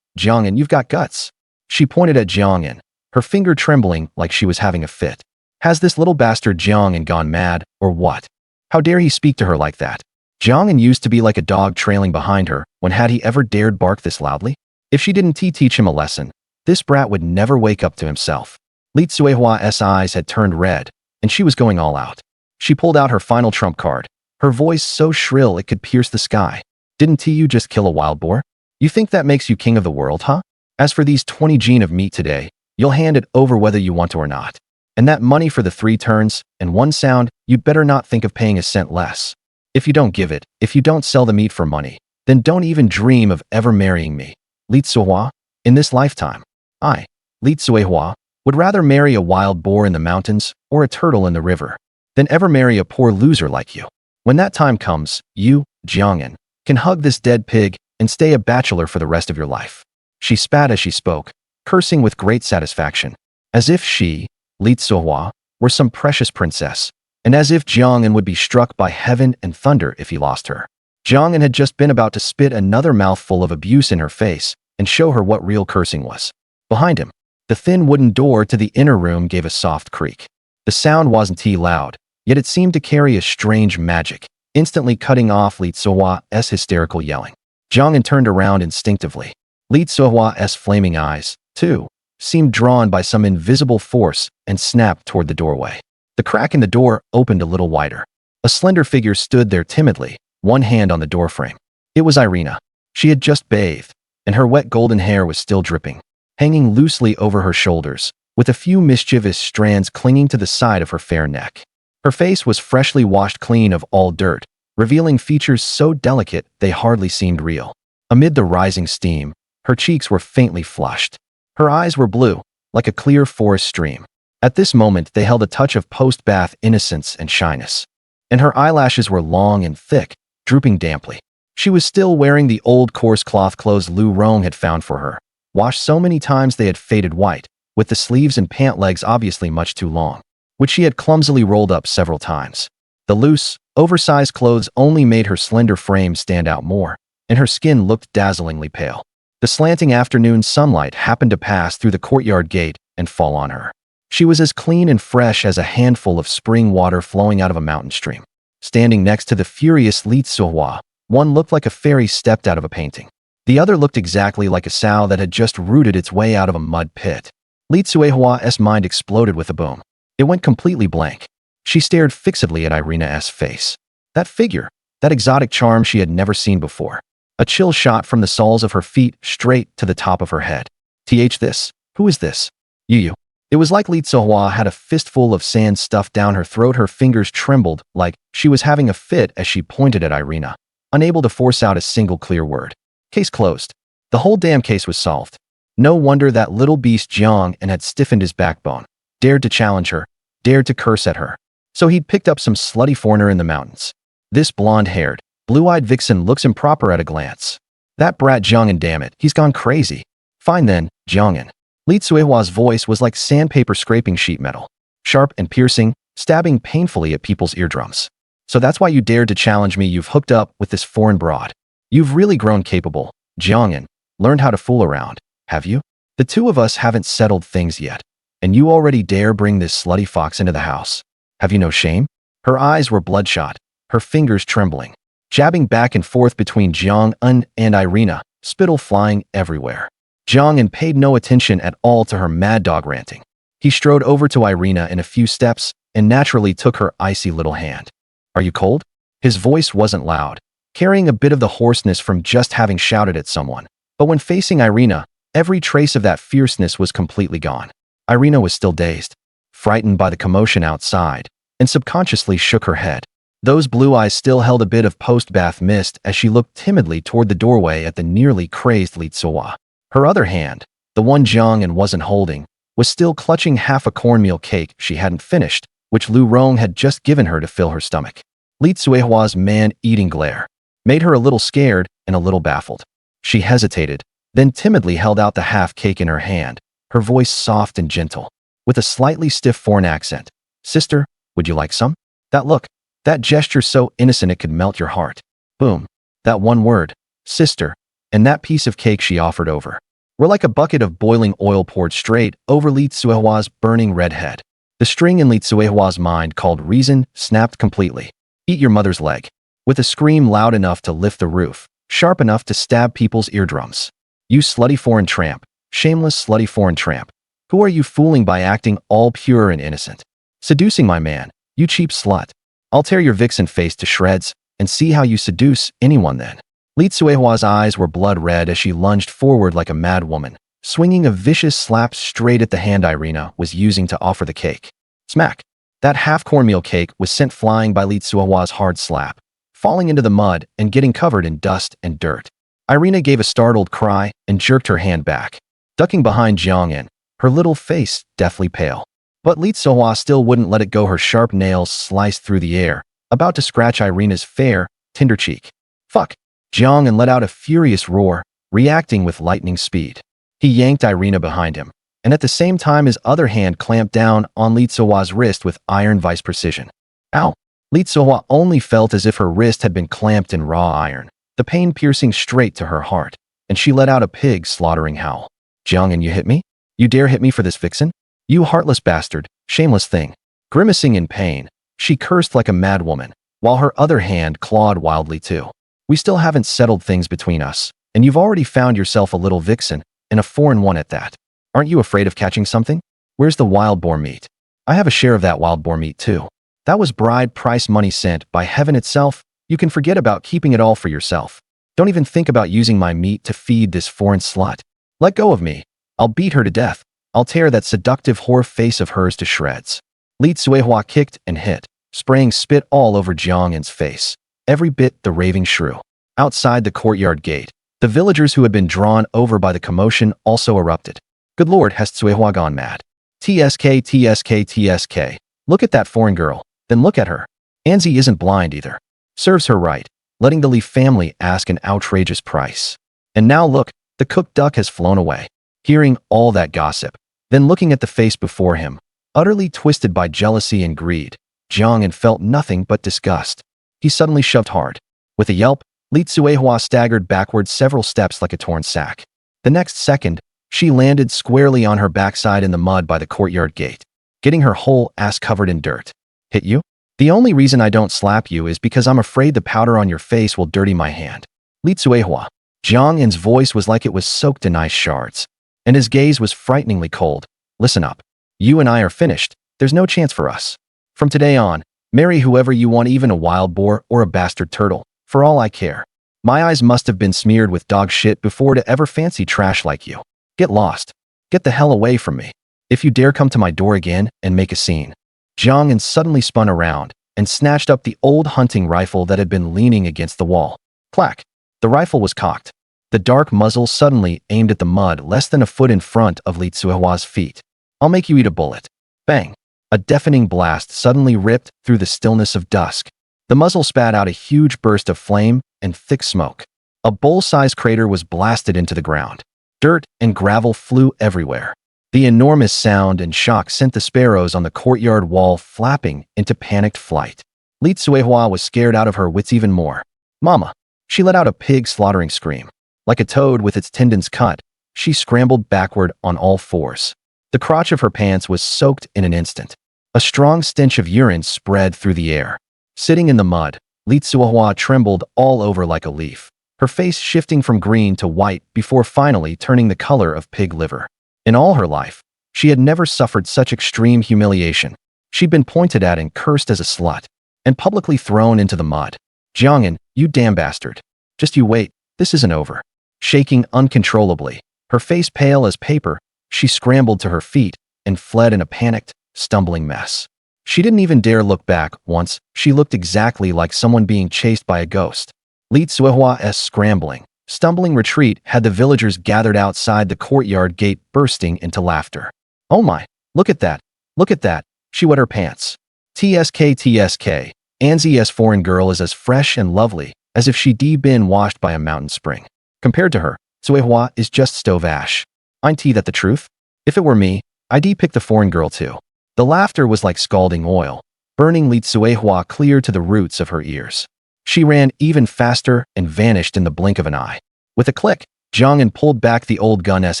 Jiang, you've got guts. She pointed at Jiang, her finger trembling like she was having a fit. Has this little bastard Jiang gone mad, or what? How dare he speak to her like that? Jiang used to be like a dog trailing behind her when had he ever dared bark this loudly? If she didn't teach him a lesson, this brat would never wake up to himself. Li Tsuehua's eyes had turned red, and she was going all out. She pulled out her final trump card, her voice so shrill it could pierce the sky. Didn't you just kill a wild boar? You think that makes you king of the world, huh? As for these 20 gene of meat today, you'll hand it over whether you want to or not. And that money for the 3 turns and 1 sound, you'd better not think of paying a cent less. If you don't give it, if you don't sell the meat for money, then don't even dream of ever marrying me. Li Tsuehua, in this lifetime, I, Li Tsuehua, would rather marry a wild boar in the mountains or a turtle in the river than ever marry a poor loser like you. When that time comes, you, Jiang, can hug this dead pig and stay a bachelor for the rest of your life. She spat as she spoke, cursing with great satisfaction, as if she, Li Tsuehua, were some precious princess, and as if Jiang would be struck by heaven and thunder if he lost her. Jiang had just been about to spit another mouthful of abuse in her face and show her what real cursing was. Behind him, the thin wooden door to the inner room gave a soft creak. The sound wasn't too loud, yet it seemed to carry a strange magic, instantly cutting off Li Tsuehua's hysterical yelling. Jiang turned around instinctively. Li Tsuehua's flaming eyes, too, seemed drawn by some invisible force and snapped toward the doorway. The crack in the door opened a little wider. A slender figure stood there timidly, one hand on the doorframe. It was Irina. She had just bathed, and her wet golden hair was still dripping, hanging loosely over her shoulders, with a few mischievous strands clinging to the side of her fair neck. Her face was freshly washed clean of all dirt, revealing features so delicate they hardly seemed real. Amid the rising steam, her cheeks were faintly flushed. Her eyes were blue, like a clear forest stream. At this moment, they held a touch of post-bath innocence and shyness. And her eyelashes were long and thick, drooping damply. She was still wearing the old coarse cloth clothes Lu Rong had found for her, washed so many times they had faded white, with the sleeves and pant legs obviously much too long, which she had clumsily rolled up several times. The loose, oversized clothes only made her slender frame stand out more, and her skin looked dazzlingly pale. The slanting afternoon sunlight happened to pass through the courtyard gate and fall on her. She was as clean and fresh as a handful of spring water flowing out of a mountain stream. Standing next to the furious Li Tsuehua, one looked like a fairy stepped out of a painting. The other looked exactly like a sow that had just rooted its way out of a mud pit. Li Tsuehua's mind exploded with a boom. It went completely blank. She stared fixedly at Irina's face. That figure, that exotic charm she had never seen before. A chill shot from the soles of her feet straight to the top of her head. This? Who is this? You. It was like Li Tsuehua had a fistful of sand stuffed down her throat. Her fingers trembled like she was having a fit as she pointed at Irina, unable to force out a single clear word. Case closed. The whole damn case was solved. No wonder that little beast Jiang had stiffened his backbone, dared to challenge her, dared to curse at her. So he'd picked up some slutty foreigner in the mountains. This blonde-haired, blue-eyed vixen looks improper at a glance. That brat Jiang, damn it, he's gone crazy. Fine then, Jiang. Li Tsuehua's voice was like sandpaper scraping sheet metal, sharp and piercing, stabbing painfully at people's eardrums. So that's why you dared to challenge me. You've hooked up with this foreign broad. You've really grown capable, Jiang, learned how to fool around, have you? The two of us haven't settled things yet. And you already dare bring this slutty fox into the house? Have you no shame? Her eyes were bloodshot, her fingers trembling, jabbing back and forth between Jong-un and Irina, spittle flying everywhere. Jong-un paid no attention at all to her mad dog ranting. He strode over to Irina in a few steps and naturally took her icy little hand. Are you cold? His voice wasn't loud, carrying a bit of the hoarseness from just having shouted at someone. But when facing Irina, every trace of that fierceness was completely gone. Irina was still dazed, frightened by the commotion outside, and subconsciously shook her head. Those blue eyes still held a bit of post-bath mist as she looked timidly toward the doorway at the nearly crazed Li Tsuwa. Her other hand, the one Jong-un wasn't holding, was still clutching half a cornmeal cake she hadn't finished, which Lu Rong had just given her to fill her stomach. Li Tsuehua's man-eating glare made her a little scared and a little baffled. She hesitated, then timidly held out the half cake in her hand, her voice soft and gentle, with a slightly stiff foreign accent. Sister, would you like some? That look, that gesture so innocent it could melt your heart. Boom. That one word, sister, and that piece of cake she offered over were like a bucket of boiling oil poured straight over Li Tsuehua's burning red head. The string in Li Tsuehua's mind called reason snapped completely. Eat your mother's leg. With a scream loud enough to lift the roof, sharp enough to stab people's eardrums. You slutty foreign tramp, shameless slutty foreign tramp. Who are you fooling by acting all pure and innocent? Seducing my man, you cheap slut. I'll tear your vixen face to shreds and see how you seduce anyone then. Li Tsuehua's eyes were blood red as she lunged forward like a mad woman, swinging a vicious slap straight at the hand Irina was using to offer the cake. Smack! That half cornmeal cake was sent flying by Li Tsuehua's hard slap, falling into the mud and getting covered in dust and dirt. Irina gave a startled cry and jerked her hand back, ducking behind Jong-un, her little face deathly pale. But Li Tsuehua still wouldn't let it go. Her sharp nails sliced through the air, about to scratch Irina's fair, tender cheek. Fuck! Jong-un let out a furious roar, reacting with lightning speed. He yanked Irina behind him, and at the same time his other hand clamped down on Li Tsuehua's wrist with iron vice precision. Ow! Li Tsuehua only felt as if her wrist had been clamped in raw iron, the pain piercing straight to her heart, and she let out a pig-slaughtering howl. Jong-un, you hit me? You dare hit me for this vixen? You heartless bastard, shameless thing. Grimacing in pain, she cursed like a mad woman, while her other hand clawed wildly too. We still haven't settled things between us, and you've already found yourself a little vixen, and a foreign one at that. Aren't you afraid of catching something? Where's the wild boar meat? I have a share of that wild boar meat too. That was bride price money sent by heaven itself. You can forget about keeping it all for yourself. Don't even think about using my meat to feed this foreign slut. Let go of me. I'll beat her to death. I'll tear that seductive whore face of hers to shreds. Li Tsuehua kicked and hit, spraying spit all over Jong-un's face, every bit the raving shrew. Outside the courtyard gate, the villagers who had been drawn over by the commotion also erupted. Good lord, has Tsuehua gone mad? TSK, TSK, TSK. Look at that foreign girl, then look at her. Anzi isn't blind either. Serves her right, letting the Li family ask an outrageous price. And now look, the cooked duck has flown away. Hearing all that gossip, then looking at the face before him, utterly twisted by jealousy and greed, Jong-un felt nothing but disgust. He suddenly shoved hard. With a yelp, Li Tsuehua staggered backward several steps like a torn sack. The next second, she landed squarely on her backside in the mud by the courtyard gate, getting her whole ass covered in dirt. Hit you? The only reason I don't slap you is because I'm afraid the powder on your face will dirty my hand. Li Tsuehua. Jong-un's voice was like it was soaked in ice shards, and his gaze was frighteningly cold. Listen up. You and I are finished. There's no chance for us. From today on, marry whoever you want, even a wild boar or a bastard turtle, for all I care. My eyes must have been smeared with dog shit before to ever fancy trash like you. Get lost. Get the hell away from me. If you dare come to my door again and make a scene. Jong-un suddenly spun around and snatched up the old hunting rifle that had been leaning against the wall. Clack. The rifle was cocked. The dark muzzle suddenly aimed at the mud less than a foot in front of Li Tsuehua's feet. I'll make you eat a bullet. Bang. A deafening blast suddenly ripped through the stillness of dusk. The muzzle spat out a huge burst of flame and thick smoke. A bowl-sized crater was blasted into the ground. Dirt and gravel flew everywhere. The enormous sound and shock sent the sparrows on the courtyard wall flapping into panicked flight. Li Tsuehua was scared out of her wits even more. Mama! She let out a pig-slaughtering scream. Like a toad with its tendons cut, she scrambled backward on all fours. The crotch of her pants was soaked in an instant. A strong stench of urine spread through the air. Sitting in the mud, Li Tsuohua trembled all over like a leaf, her face shifting from green to white before finally turning the color of pig liver. In all her life, she had never suffered such extreme humiliation. She'd been pointed at and cursed as a slut, and publicly thrown into the mud. Jiangyan, you damn bastard. Just you wait, this isn't over. Shaking uncontrollably, her face pale as paper, she scrambled to her feet and fled in a panicked, stumbling mess. She didn't even dare look back. Once, she looked exactly like someone being chased by a ghost. Li Tsuohua's scrambling, stumbling retreat had the villagers gathered outside the courtyard gate bursting into laughter. Oh my, look at that, look at that, she wet her pants. TSK. Anzi's foreign girl is as fresh and lovely as if she'd been washed by a mountain spring. Compared to her, Tsuehua is just stove ash. Ain't that the truth? If it were me, I'd pick the foreign girl too. The laughter was like scalding oil, burning Li Tsuehua clear to the roots of her ears. She ran even faster and vanished in the blink of an eye. With a click, Jiangyan pulled back the old gun's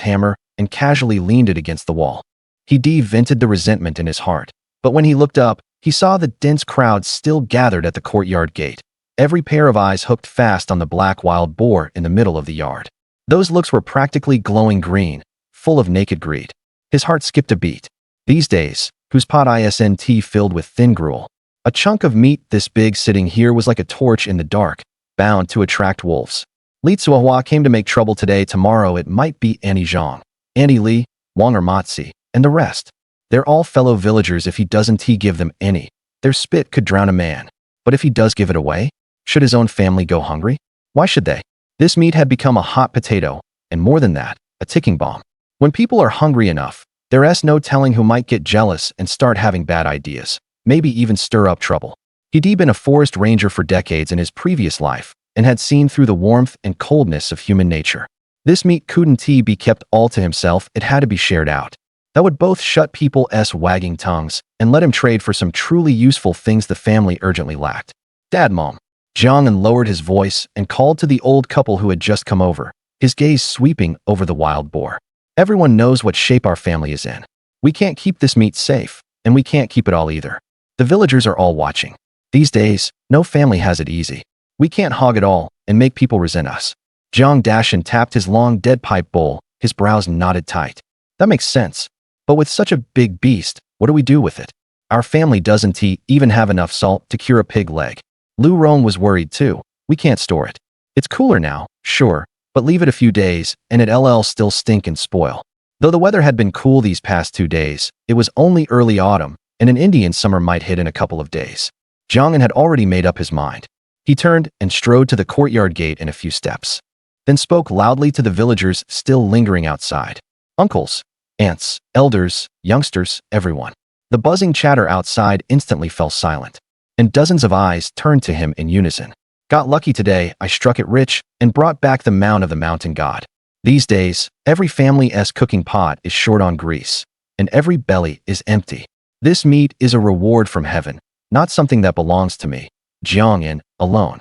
hammer and casually leaned it against the wall. He vented the resentment in his heart, but when he looked up, he saw the dense crowd still gathered at the courtyard gate, every pair of eyes hooked fast on the black wild boar in the middle of the yard. Those looks were practically glowing green, full of naked greed. His heart skipped a beat. These days, whose pot isn't filled with thin gruel. A chunk of meat this big sitting here was like a torch in the dark, bound to attract wolves. Li Tsuohua came to make trouble today. Tomorrow it might be Annie Zhang, Annie Li, Wang or Matzi, and the rest. They're all fellow villagers. If he doesn't give them any, their spit could drown a man. But if he does give it away, should his own family go hungry? Why should they? This meat had become a hot potato, and more than that, a ticking bomb. When people are hungry enough, there's no telling who might get jealous and start having bad ideas, maybe even stir up trouble. He'd been a forest ranger for decades in his previous life and had seen through the warmth and coldness of human nature. This meat couldn't be kept all to himself, it had to be shared out. That would both shut people's wagging tongues and let him trade for some truly useful things the family urgently lacked. Dad, Mom. Jiangyan lowered his voice and called to the old couple who had just come over, his gaze sweeping over the wild boar. Everyone knows what shape our family is in. We can't keep this meat safe, and we can't keep it all either. The villagers are all watching. These days, no family has it easy. We can't hog it all and make people resent us. Jiang Dashan tapped his long dead pipe bowl, his brows knotted tight. That makes sense. But with such a big beast, what do we do with it? Our family doesn't even have enough salt to cure a pig leg. Lu Rong was worried too. We can't store it. It's cooler now, sure, but leave it a few days and it'll still stink and spoil. Though the weather had been cool these past 2 days, it was only early autumn, and an Indian summer might hit in a couple of days. Jiangyan had already made up his mind. He turned and strode to the courtyard gate in a few steps, then spoke loudly to the villagers still lingering outside. Uncles, aunts, elders, youngsters, everyone. The buzzing chatter outside instantly fell silent, and dozens of eyes turned to him in unison. Got lucky today, I struck it rich and brought back the mount of the mountain god. These days, every family's cooking pot is short on grease, and every belly is empty. This meat is a reward from heaven, not something that belongs to me. Jiangyan, alone.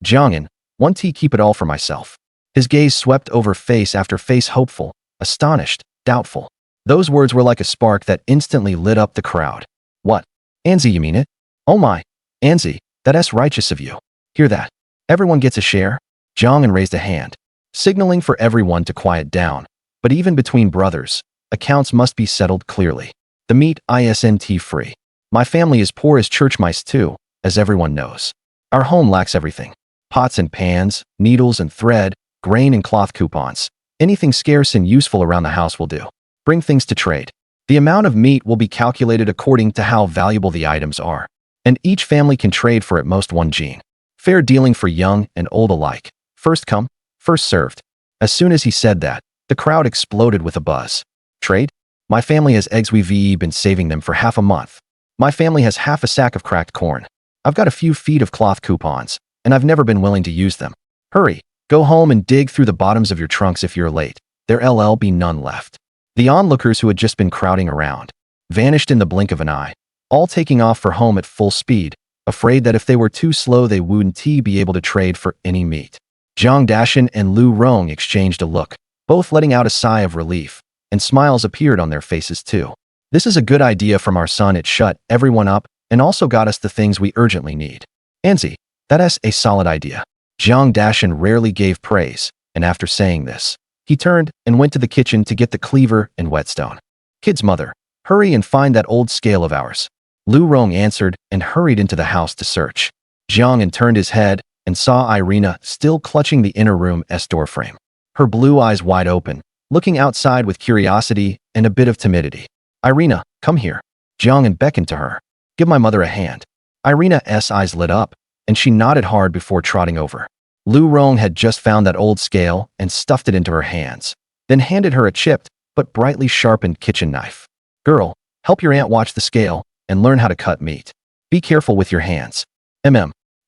Jiangyan, want to keep it all for myself. His gaze swept over face after face, hopeful, astonished, doubtful. Those words were like a spark that instantly lit up the crowd. What? Anzi, you mean it? Oh my, Anzi, that's righteous of you. Hear that? Everyone gets a share? Jiangyan raised a hand, signaling for everyone to quiet down. But even between brothers, accounts must be settled clearly. The meat isn't free. My family is poor as church mice too, as everyone knows. Our home lacks everything. Pots and pans, needles and thread, grain and cloth coupons. Anything scarce and useful around the house will do. Bring things to trade. The amount of meat will be calculated according to how valuable the items are, and each family can trade for at most 1 gene. Fair dealing for young and old alike. First come, first served. As soon as he said that, the crowd exploded with a buzz. Trade? My family has eggs. We've been saving them for half a month. My family has half a sack of cracked corn. I've got a few feet of cloth coupons, and I've never been willing to use them. Hurry, go home and dig through the bottoms of your trunks if you're late. There'll be none left. The onlookers who had just been crowding around vanished in the blink of an eye, all taking off for home at full speed, afraid that if they were too slow they wouldn't be able to trade for any meat. Jiang Dashan and Lu Rong exchanged a look, both letting out a sigh of relief. and smiles appeared on their faces too. This is a good idea from our son. It shut everyone up and also got us the things we urgently need. Anzi, that's a solid idea. Jiang Dashan rarely gave praise, and after saying this, he turned and went to the kitchen to get the cleaver and whetstone. Kid's mother, hurry and find that old scale of ours. Lu Rong answered and hurried into the house to search. Jiang turned his head and saw Irina still clutching the inner room's doorframe. Her blue eyes wide open, looking outside with curiosity and a bit of timidity. Irina, come here. Jiang beckoned to her. Give my mother a hand. Irina's eyes lit up, and she nodded hard before trotting over. Lu Rong had just found that old scale and stuffed it into her hands, then handed her a chipped but brightly sharpened kitchen knife. Girl, help your aunt watch the scale and learn how to cut meat. Be careful with your hands.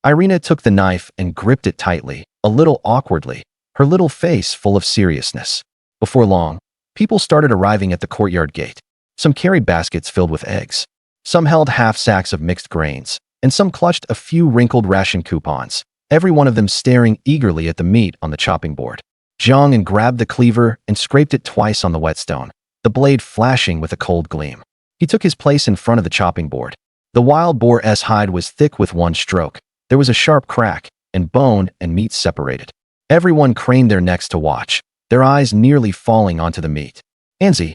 Irina took the knife and gripped it tightly, a little awkwardly, her little face full of seriousness. Before long, people started arriving at the courtyard gate. Some carried baskets filled with eggs. Some held half sacks of mixed grains, and some clutched a few wrinkled ration coupons, every one of them staring eagerly at the meat on the chopping board. Jiang grabbed the cleaver and scraped it twice on the whetstone, the blade flashing with a cold gleam. He took his place in front of the chopping board. The wild boar's hide was thick with one stroke. There was a sharp crack, and bone and meat separated. Everyone craned their necks to watch, their eyes nearly falling onto the meat. Anzi,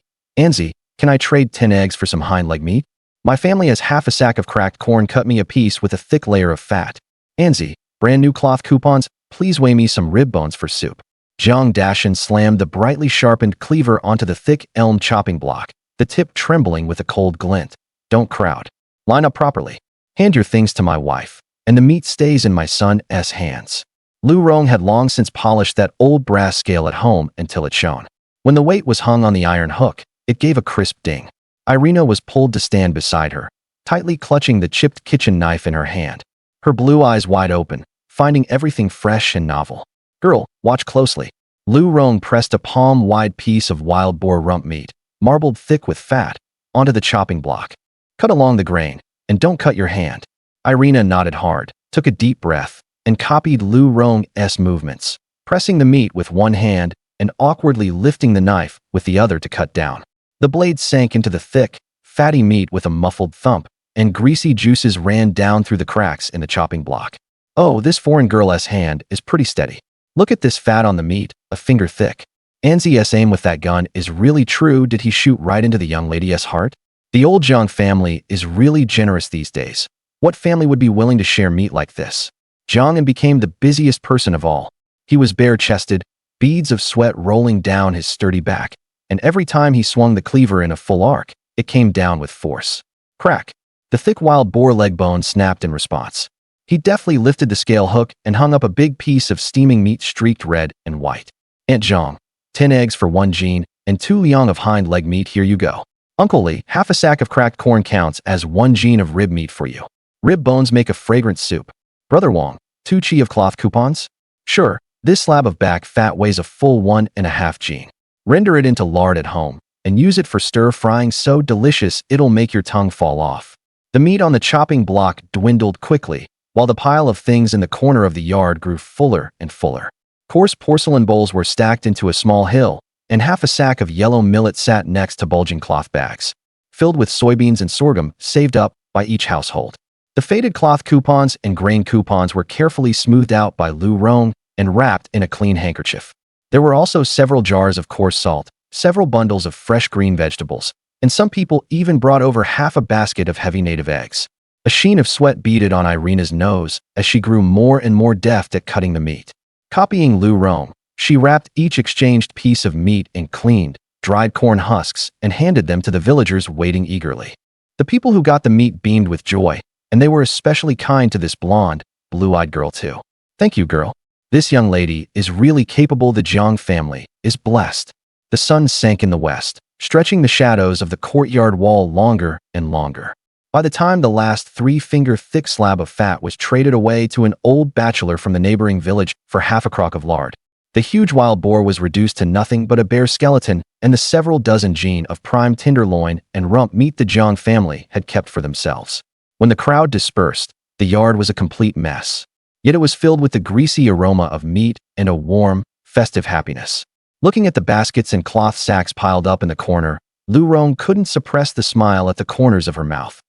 can I trade 10 eggs for some hind leg meat? My family has half a sack of cracked corn. Cut me a piece with a thick layer of fat. Anzi, brand new cloth coupons. Please weigh me some rib bones for soup. Jiang Dashan slammed the brightly sharpened cleaver onto the thick elm chopping block, the tip trembling with a cold glint. Don't crowd. Line up properly. Hand your things to my wife, and the meat stays in my son's hands. Lu Rong had long since polished that old brass scale at home until it shone. When the weight was hung on the iron hook, it gave a crisp ding. Irina was pulled to stand beside her, tightly clutching the chipped kitchen knife in her hand, her blue eyes wide open, finding everything fresh and novel. Girl, watch closely. Lu Rong pressed a palm-wide piece of wild boar rump meat, marbled thick with fat, onto the chopping block. Cut along the grain, and don't cut your hand. Irina nodded hard, took a deep breath, and copied Lu Rong's movements, pressing the meat with one hand and awkwardly lifting the knife with the other to cut down. The blade sank into the thick, fatty meat with a muffled thump, and greasy juices ran down through the cracks in the chopping block. Oh, this foreign girl's hand is pretty steady. Look at this fat on the meat, a finger thick. Anzi's aim with that gun is really true. Did he shoot right into the young lady's heart? The old Jiang family is really generous these days. What family would be willing to share meat like this? Jiang became the busiest person of all. He was bare-chested, beads of sweat rolling down his sturdy back, and every time he swung the cleaver in a full arc, it came down with force. Crack! The thick wild boar leg bone snapped in response. He deftly lifted the scale hook and hung up a big piece of steaming meat streaked red and white. Aunt Jiang, 10 eggs for 1 Jean, and 2 liang of hind leg meat. Here you go. Uncle Li, half a sack of cracked corn counts as 1 Jean of rib meat for you. Rib bones make a fragrant soup. Brother Wong, 2 chi of cloth coupons? Sure, this slab of back fat weighs a full 1.5 Jean. Render it into lard at home, and use it for stir-frying so delicious it'll make your tongue fall off. The meat on the chopping block dwindled quickly, while the pile of things in the corner of the yard grew fuller and fuller. Coarse porcelain bowls were stacked into a small hill, and half a sack of yellow millet sat next to bulging cloth bags, filled with soybeans and sorghum saved up by each household. The faded cloth coupons and grain coupons were carefully smoothed out by Lu Rong and wrapped in a clean handkerchief. There were also several jars of coarse salt, several bundles of fresh green vegetables, and some people even brought over half a basket of heavy native eggs. A sheen of sweat beaded on Irina's nose as she grew more and more deft at cutting the meat. Copying Lu Rong, she wrapped each exchanged piece of meat in cleaned, dried corn husks and handed them to the villagers waiting eagerly. The people who got the meat beamed with joy, and they were especially kind to this blonde, blue-eyed girl too. Thank you, girl. This young lady is really capable. The Jiang family is blessed. The sun sank in the west, stretching the shadows of the courtyard wall longer and longer. By the time the last 3-finger-thick slab of fat was traded away to an old bachelor from the neighboring village for half a crock of lard, the huge wild boar was reduced to nothing but a bare skeleton and the several dozen jean of prime tenderloin and rump meat the Jiang family had kept for themselves. When the crowd dispersed, the yard was a complete mess. Yet it was filled with the greasy aroma of meat and a warm, festive happiness. Looking at the baskets and cloth sacks piled up in the corner, Lu Rong couldn't suppress the smile at the corners of her mouth.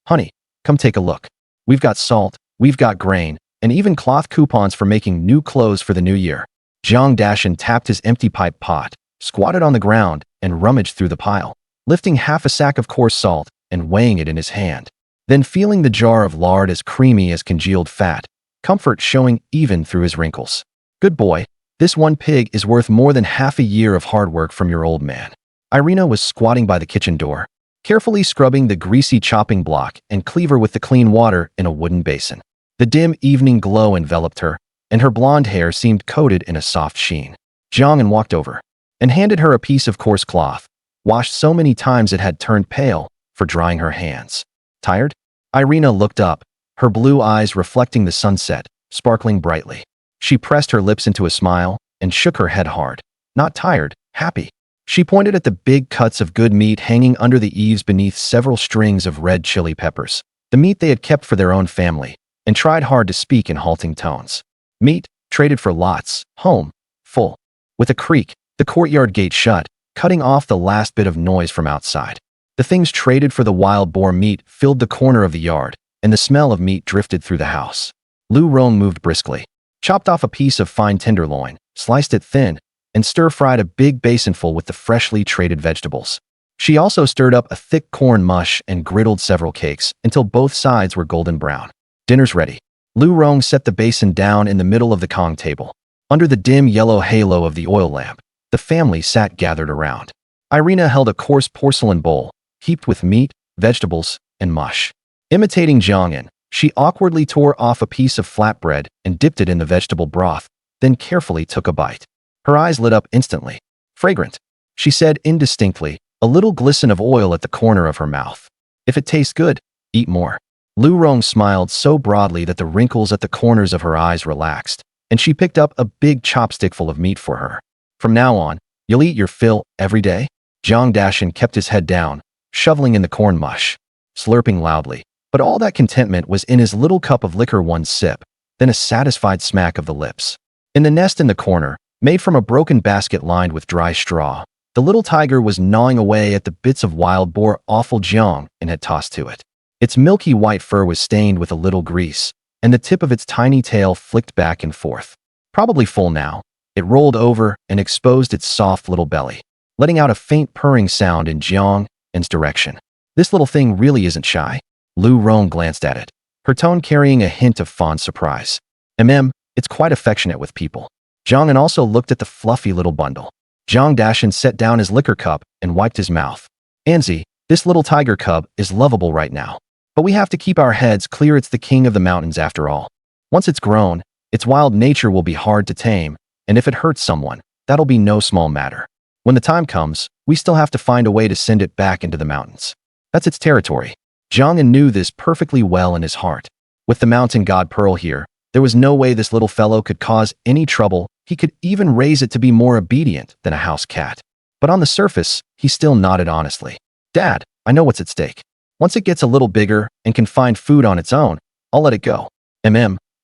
Honey, come take a look. We've got salt, we've got grain, and even cloth coupons for making new clothes for the new year. Jiang Dashan tapped his empty pipe pot, squatted on the ground, and rummaged through the pile, lifting half a sack of coarse salt and weighing it in his hand. Then feeling the jar of lard as creamy as congealed fat, comfort showing even through his wrinkles. Good boy, this one pig is worth more than half a year of hard work from your old man. Irina was squatting by the kitchen door, carefully scrubbing the greasy chopping block and cleaver with the clean water in a wooden basin. The dim evening glow enveloped her, and her blonde hair seemed coated in a soft sheen. Jiang walked over and handed her a piece of coarse cloth, washed so many times it had turned pale, for drying her hands. Tired? Irina looked up, her blue eyes reflecting the sunset, sparkling brightly. She pressed her lips into a smile and shook her head hard. Not tired, happy. She pointed at the big cuts of good meat hanging under the eaves beneath several strings of red chili peppers, the meat they had kept for their own family, and tried hard to speak in halting tones. Meat, traded for lots, home, full. With a creak, the courtyard gate shut, cutting off the last bit of noise from outside. The things traded for the wild boar meat filled the corner of the yard, and the smell of meat drifted through the house. Lu Rong moved briskly, chopped off a piece of fine tenderloin, sliced it thin, and stir-fried a big basinful with the freshly traded vegetables. She also stirred up a thick corn mush and griddled several cakes until both sides were golden brown. Dinner's ready. Lu Rong set the basin down in the middle of the Kong table. Under the dim yellow halo of the oil lamp, the family sat gathered around. Irina held a coarse porcelain bowl, heaped with meat, vegetables, and mush. Imitating Jiang, she awkwardly tore off a piece of flatbread and dipped it in the vegetable broth, then carefully took a bite. Her eyes lit up instantly. Fragrant, she said indistinctly, a little glisten of oil at the corner of her mouth. If it tastes good, eat more. Lu Rong smiled so broadly that the wrinkles at the corners of her eyes relaxed, and she picked up a big chopstickful of meat for her. From now on, you'll eat your fill every day? Jiang Dashan kept his head down, shoveling in the corn mush, slurping loudly. But all that contentment was in his little cup of liquor. One sip, then a satisfied smack of the lips. In the nest in the corner, made from a broken basket lined with dry straw, the little tiger was gnawing away at the bits of wild boar offal Jiang had tossed to it. Its milky white fur was stained with a little grease, and the tip of its tiny tail flicked back and forth. Probably full now, it rolled over and exposed its soft little belly, letting out a faint purring sound in Jiang's direction. This little thing really isn't shy. Lu Rong glanced at it, her tone carrying a hint of fond surprise. It's quite affectionate with people. Jiang also looked at the fluffy little bundle. Jiang Dashan set down his liquor cup and wiped his mouth. Anzi, this little tiger cub is lovable right now. But we have to keep our heads clear. It's the king of the mountains after all. Once it's grown, its wild nature will be hard to tame, and if it hurts someone, that'll be no small matter. When the time comes, we still have to find a way to send it back into the mountains. That's its territory. Jiang knew this perfectly well in his heart. With the mountain god Pearl here, there was no way this little fellow could cause any trouble. He could even raise it to be more obedient than a house cat. But on the surface, he still nodded honestly. Dad, I know what's at stake. Once it gets a little bigger and can find food on its own, I'll let it go.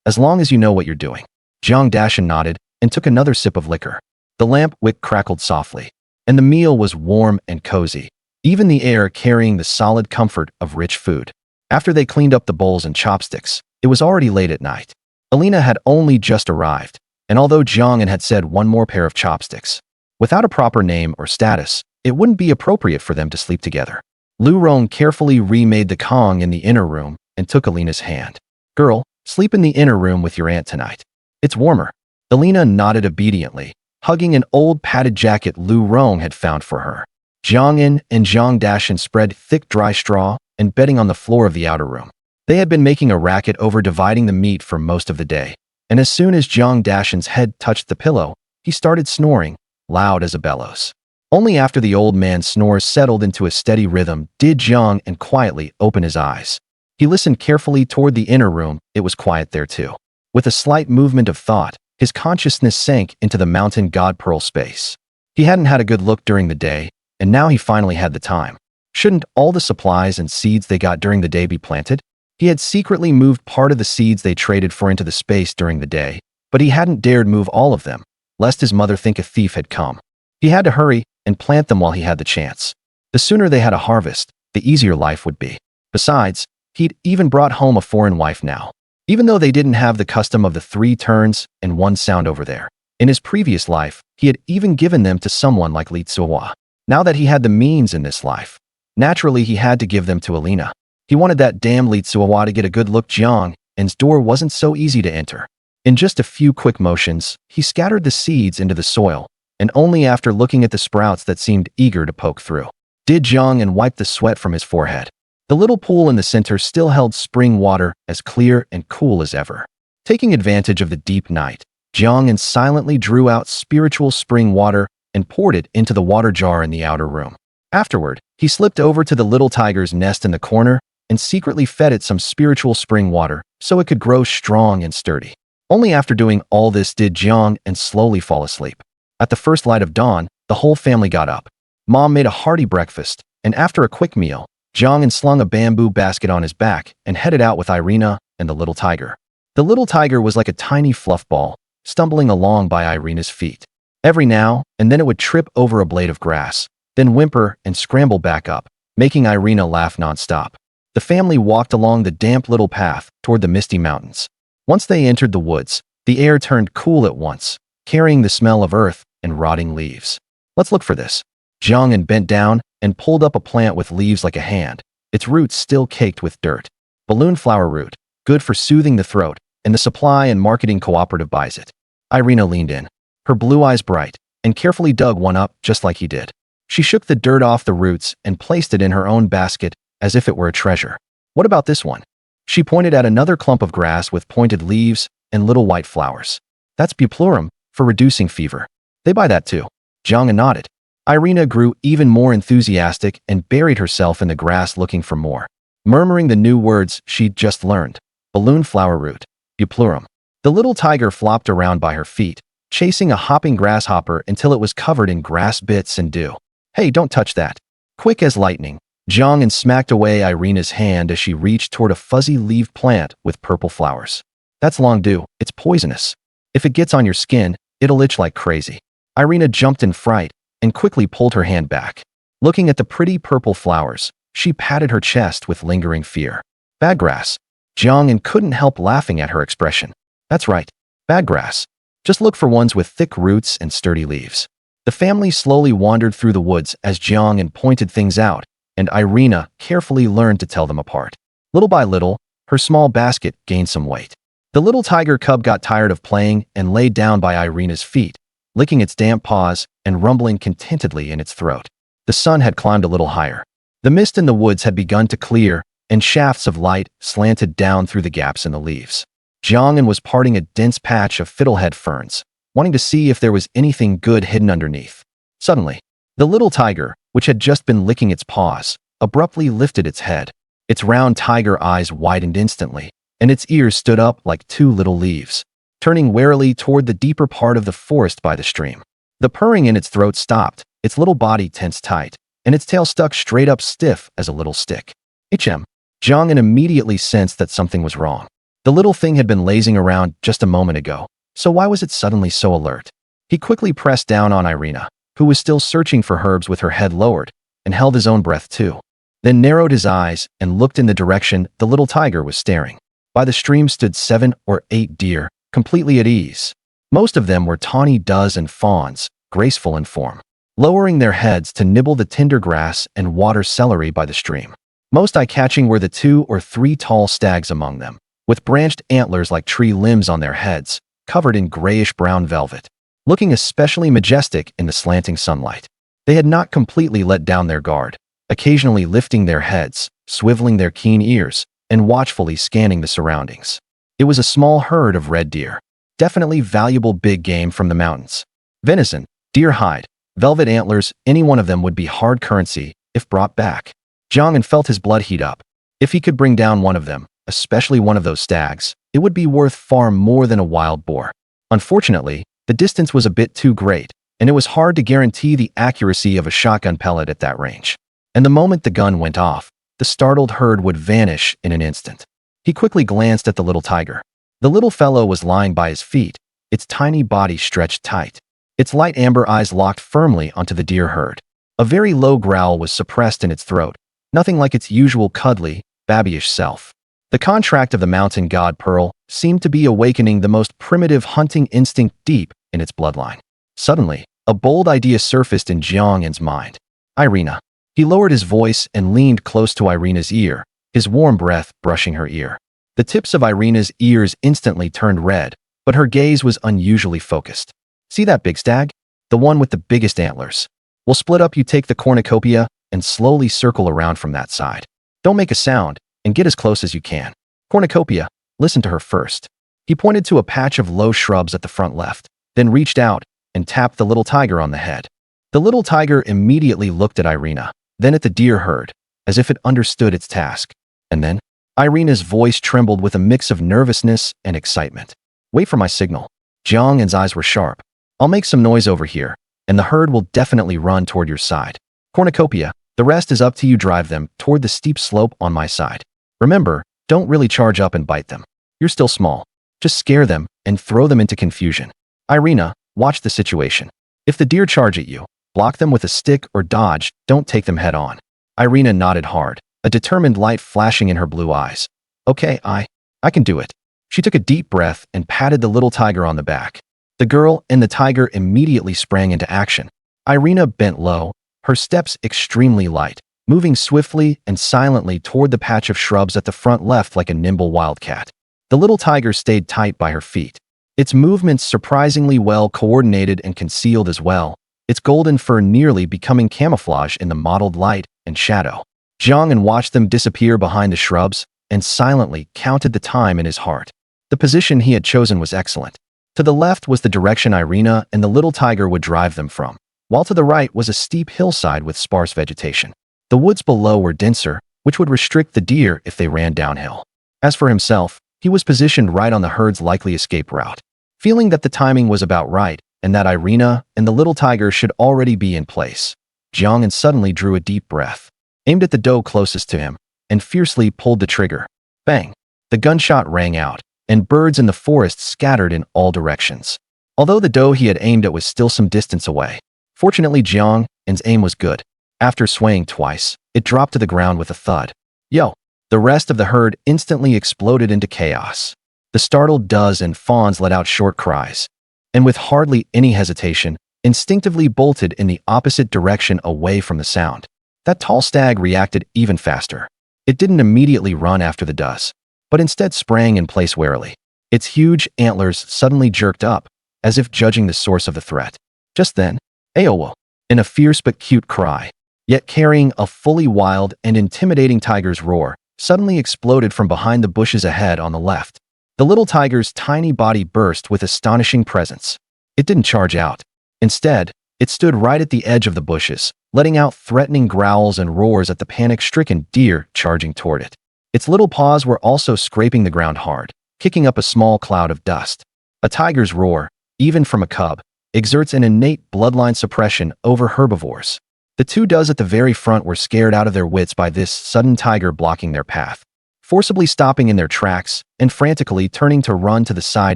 As long as you know what you're doing. Jiang Dashan nodded and took another sip of liquor. The lamp wick crackled softly, and the meal was warm and cozy, even the air carrying the solid comfort of rich food. After they cleaned up the bowls and chopsticks, it was already late at night. Alina had only just arrived, and although Jiang had said one more pair of chopsticks, without a proper name or status, it wouldn't be appropriate for them to sleep together. Lu Rong carefully remade the Kong in the inner room and took Alina's hand. Girl, sleep in the inner room with your aunt tonight. It's warmer. Alina nodded obediently, hugging an old padded jacket Lu Rong had found for her. Jiang and Jiang Dashan spread thick dry straw and bedding on the floor of the outer room. They had been making a racket over dividing the meat for most of the day, and as soon as Jiang Dashan's head touched the pillow, he started snoring, loud as a bellows. Only after the old man's snores settled into a steady rhythm did Jiang quietly open his eyes. He listened carefully toward the inner room. It was quiet there too. With a slight movement of thought, his consciousness sank into the mountain god Pearl space. He hadn't had a good look during the day, and now he finally had the time. Shouldn't all the supplies and seeds they got during the day be planted? He had secretly moved part of the seeds they traded for into the space during the day, but he hadn't dared move all of them, lest his mother think a thief had come. He had to hurry and plant them while he had the chance. The sooner they had a harvest, the easier life would be. Besides, he'd even brought home a foreign wife now. Even though they didn't have the custom of the 3 turns and 1 sound over there. In his previous life, he had even given them to someone like Li Tsuwa. Now that he had the means in this life, naturally he had to give them to Alina. He wanted that damn Li Tsuwa to get a good look. Jiang and's door wasn't so easy to enter. In just a few quick motions, he scattered the seeds into the soil, and only after looking at the sprouts that seemed eager to poke through, did Jiang and wipe the sweat from his forehead. The little pool in the center still held spring water as clear and cool as ever. Taking advantage of the deep night, Jiang and silently drew out spiritual spring water and poured it into the water jar in the outer room. Afterward, he slipped over to the little tiger's nest in the corner and secretly fed it some spiritual spring water so it could grow strong and sturdy. Only after doing all this did Jiang and slowly fall asleep. At the first light of dawn, the whole family got up. Mom made a hearty breakfast, and after a quick meal, Jiang and slung a bamboo basket on his back and headed out with Irina and the little tiger. The little tiger was like a tiny fluff ball, stumbling along by Irina's feet. Every now and then it would trip over a blade of grass, then whimper and scramble back up, making Irina laugh nonstop. The family walked along the damp little path toward the misty mountains. Once they entered the woods, the air turned cool at once, carrying the smell of earth and rotting leaves. Let's look for this. Jiang bent down and pulled up a plant with leaves like a hand, its roots still caked with dirt. Balloon flower root, good for soothing the throat, and the supply and marketing cooperative buys it. Irina leaned in, her blue eyes bright, and carefully dug one up just like he did. She shook the dirt off the roots and placed it in her own basket as if it were a treasure. What about this one? She pointed at another clump of grass with pointed leaves and little white flowers. That's buplurum, for reducing fever. They buy that too. Jiang nodded. Irina grew even more enthusiastic and buried herself in the grass looking for more, murmuring the new words she'd just learned. Balloon flower root, buplurum. The little tiger flopped around by her feet, chasing a hopping grasshopper until it was covered in grass bits and dew. Hey, don't touch that. Quick as lightning, Jiang smacked away Irina's hand as she reached toward a fuzzy-leaved plant with purple flowers. That's long dew. It's poisonous. If it gets on your skin, it'll itch like crazy. Irina jumped in fright and quickly pulled her hand back. Looking at the pretty purple flowers, she patted her chest with lingering fear. Bad grass. Jiang couldn't help laughing at her expression. That's right. Bad grass. Just look for ones with thick roots and sturdy leaves. The family slowly wandered through the woods as Jiang pointed things out, and Irina carefully learned to tell them apart. Little by little, her small basket gained some weight. The little tiger cub got tired of playing and lay down by Irina's feet, licking its damp paws and rumbling contentedly in its throat. The sun had climbed a little higher. The mist in the woods had begun to clear, and shafts of light slanted down through the gaps in the leaves. Jiang was parting a dense patch of fiddlehead ferns, wanting to see if there was anything good hidden underneath. Suddenly, the little tiger, which had just been licking its paws, abruptly lifted its head. Its round tiger eyes widened instantly, and its ears stood up like 2 little leaves, turning warily toward the deeper part of the forest by the stream. The purring in its throat stopped, its little body tensed tight, and its tail stuck straight up stiff as a little stick. Jiang immediately sensed that something was wrong. The little thing had been lazing around just a moment ago, so why was it suddenly so alert? He quickly pressed down on Irina, who was still searching for herbs with her head lowered, and held his own breath too. Then narrowed his eyes and looked in the direction the little tiger was staring. By the stream stood 7 or 8 deer, completely at ease. Most of them were tawny does and fawns, graceful in form, lowering their heads to nibble the tender grass and water celery by the stream. Most eye-catching were the 2 or 3 tall stags among them, with branched antlers like tree limbs on their heads, covered in grayish-brown velvet, looking especially majestic in the slanting sunlight. They had not completely let down their guard, occasionally lifting their heads, swiveling their keen ears, and watchfully scanning the surroundings. It was a small herd of red deer, definitely valuable big game from the mountains. Venison, deer hide, velvet antlers, any one of them would be hard currency if brought back. Jiang felt his blood heat up. If he could bring down one of them, especially one of those stags, it would be worth far more than a wild boar. Unfortunately, the distance was a bit too great, and it was hard to guarantee the accuracy of a shotgun pellet at that range. And the moment the gun went off, the startled herd would vanish in an instant. He quickly glanced at the little tiger. The little fellow was lying by his feet, its tiny body stretched tight. Its light amber eyes locked firmly onto the deer herd. A very low growl was suppressed in its throat, nothing like its usual cuddly, babyish self. The contract of the mountain god Pearl seemed to be awakening the most primitive hunting instinct deep in its bloodline. Suddenly, a bold idea surfaced in Jiang's mind. Irina. He lowered his voice and leaned close to Irina's ear, his warm breath brushing her ear. The tips of Irina's ears instantly turned red, but her gaze was unusually focused. See that big stag? The one with the biggest antlers. We'll split up. You take the cornucopia and slowly circle around from that side. Don't make a sound and get as close as you can. Cornucopia, listen to her first. He pointed to a patch of low shrubs at the front left, then reached out and tapped the little tiger on the head. The little tiger immediately looked at Irina, then at the deer herd, as if it understood its task. And then, Irina's voice trembled with a mix of nervousness and excitement. Wait for my signal. Jiang's eyes were sharp. I'll make some noise over here, and the herd will definitely run toward your side. Cornucopia, the rest is up to you. Drive them toward the steep slope on my side. Remember, don't really charge up and bite them. You're still small. Just scare them and throw them into confusion. Irina, watch the situation. If the deer charge at you, block them with a stick or dodge, don't take them head on. Irina nodded hard, a determined light flashing in her blue eyes. Okay, I can do it. She took a deep breath and patted the little tiger on the back. The girl and the tiger immediately sprang into action. Irina bent low, her steps extremely light, moving swiftly and silently toward the patch of shrubs at the front left like a nimble wildcat. The little tiger stayed tight by her feet. Its movements surprisingly well coordinated and concealed as well, its golden fur nearly becoming camouflage in the mottled light and shadow. Jiang watched them disappear behind the shrubs and silently counted the time in his heart. The position he had chosen was excellent. To the left was the direction Irina and the little tiger would drive them from, while to the right was a steep hillside with sparse vegetation. The woods below were denser, which would restrict the deer if they ran downhill. As for himself, he was positioned right on the herd's likely escape route. Feeling that the timing was about right and that Irina and the little tiger should already be in place, Jiang suddenly drew a deep breath, aimed at the doe closest to him, and fiercely pulled the trigger. Bang! The gunshot rang out, and birds in the forest scattered in all directions. Although the doe he had aimed at was still some distance away, fortunately Jiang's aim was good. After swaying twice, it dropped to the ground with a thud. Yo! The rest of the herd instantly exploded into chaos. The startled does and fawns let out short cries, and with hardly any hesitation, instinctively bolted in the opposite direction away from the sound. That tall stag reacted even faster. It didn't immediately run after the does, but instead sprang in place warily. Its huge antlers suddenly jerked up, as if judging the source of the threat. Just then, Aowo, in a fierce but cute cry, yet carrying a fully wild and intimidating tiger's roar, suddenly exploded from behind the bushes ahead on the left. The little tiger's tiny body burst with astonishing presence. It didn't charge out. Instead, it stood right at the edge of the bushes, letting out threatening growls and roars at the panic-stricken deer charging toward it. Its little paws were also scraping the ground hard, kicking up a small cloud of dust. A tiger's roar, even from a cub, exerts an innate bloodline suppression over herbivores. The two does at the very front were scared out of their wits by this sudden tiger blocking their path, forcibly stopping in their tracks and frantically turning to run to the side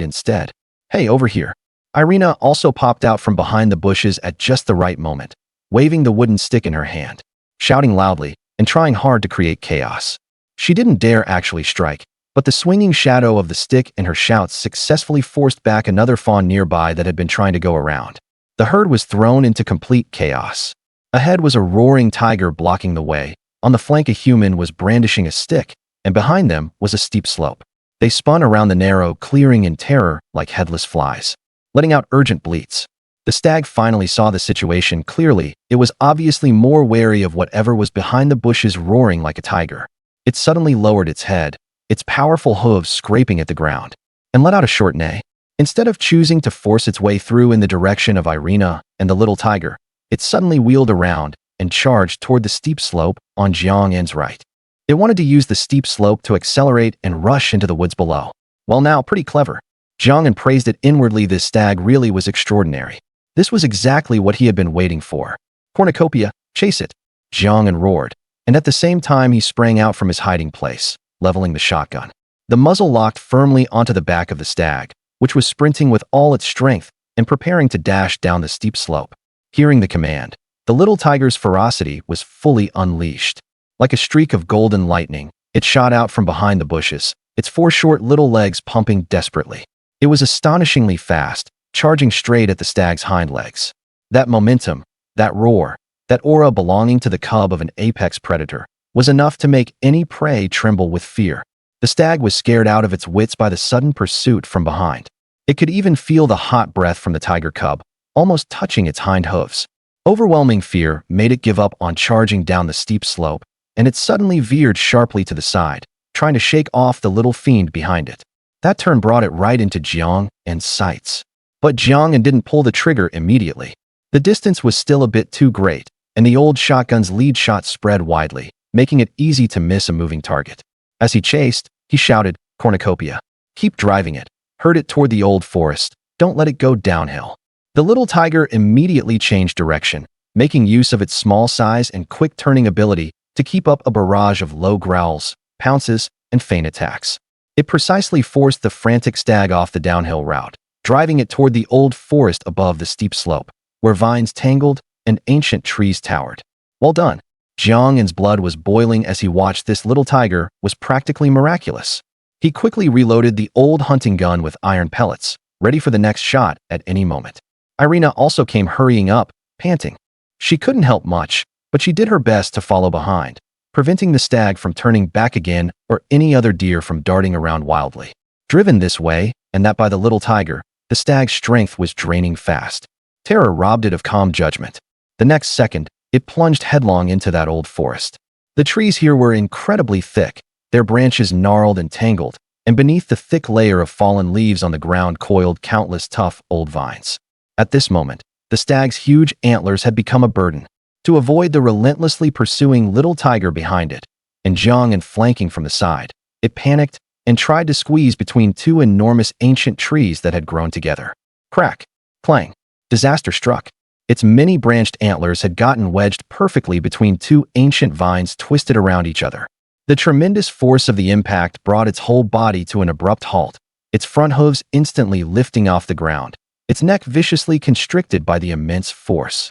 instead. Hey, over here. Irina also popped out from behind the bushes at just the right moment, waving the wooden stick in her hand, shouting loudly and trying hard to create chaos. She didn't dare actually strike, but the swinging shadow of the stick and her shouts successfully forced back another fawn nearby that had been trying to go around. The herd was thrown into complete chaos. Ahead was a roaring tiger blocking the way, on the flank a human was brandishing a stick, and behind them was a steep slope. They spun around the narrow clearing in terror like headless flies, letting out urgent bleats. The stag finally saw the situation clearly. It was obviously more wary of whatever was behind the bushes roaring like a tiger. It suddenly lowered its head, its powerful hooves scraping at the ground, and let out a short neigh. Instead of choosing to force its way through in the direction of Irina and the little tiger, it suddenly wheeled around and charged toward the steep slope on Jiang's right. It wanted to use the steep slope to accelerate and rush into the woods below. Well, now, pretty clever. Jiang praised it inwardly. This stag really was extraordinary. This was exactly what he had been waiting for. Cornucopia, chase it, Jiang roared, and at the same time he sprang out from his hiding place, leveling the shotgun. The muzzle locked firmly onto the back of the stag, which was sprinting with all its strength, and preparing to dash down the steep slope. Hearing the command, the little tiger's ferocity was fully unleashed. Like a streak of golden lightning, it shot out from behind the bushes, its four short little legs pumping desperately. It was astonishingly fast, charging straight at the stag's hind legs. That momentum, that roar, that aura belonging to the cub of an apex predator, was enough to make any prey tremble with fear. The stag was scared out of its wits by the sudden pursuit from behind. It could even feel the hot breath from the tiger cub, almost touching its hind hooves. Overwhelming fear made it give up on charging down the steep slope, and it suddenly veered sharply to the side, trying to shake off the little fiend behind it. That turn brought it right into Jiang An's sights. But Jiang An didn't pull the trigger immediately. The distance was still a bit too great, and the old shotgun's lead shot spread widely, making it easy to miss a moving target. As he chased, he shouted, "Cornucopia. Keep driving it. Herd it toward the old forest. Don't let it go downhill." The little tiger immediately changed direction, making use of its small size and quick turning ability to keep up a barrage of low growls, pounces, and feint attacks. It precisely forced the frantic stag off the downhill route, driving it toward the old forest above the steep slope, where vines tangled and ancient trees towered. Well done. Jiang An's blood was boiling as he watched this little tiger was practically miraculous. He quickly reloaded the old hunting gun with iron pellets, ready for the next shot at any moment. Irina also came hurrying up, panting. She couldn't help much, but she did her best to follow behind, preventing the stag from turning back again or any other deer from darting around wildly. Driven this way, and that by the little tiger, the stag's strength was draining fast. Terror robbed it of calm judgment. The next second, it plunged headlong into that old forest. The trees here were incredibly thick, their branches gnarled and tangled, and beneath the thick layer of fallen leaves on the ground coiled countless tough, old vines. At this moment, the stag's huge antlers had become a burden. To avoid the relentlessly pursuing little tiger behind it, and Jiang An flanking from the side, it panicked and tried to squeeze between two enormous ancient trees that had grown together. Crack! Clang! Disaster struck. Its many-branched antlers had gotten wedged perfectly between two ancient vines twisted around each other. The tremendous force of the impact brought its whole body to an abrupt halt, its front hooves instantly lifting off the ground, its neck viciously constricted by the immense force.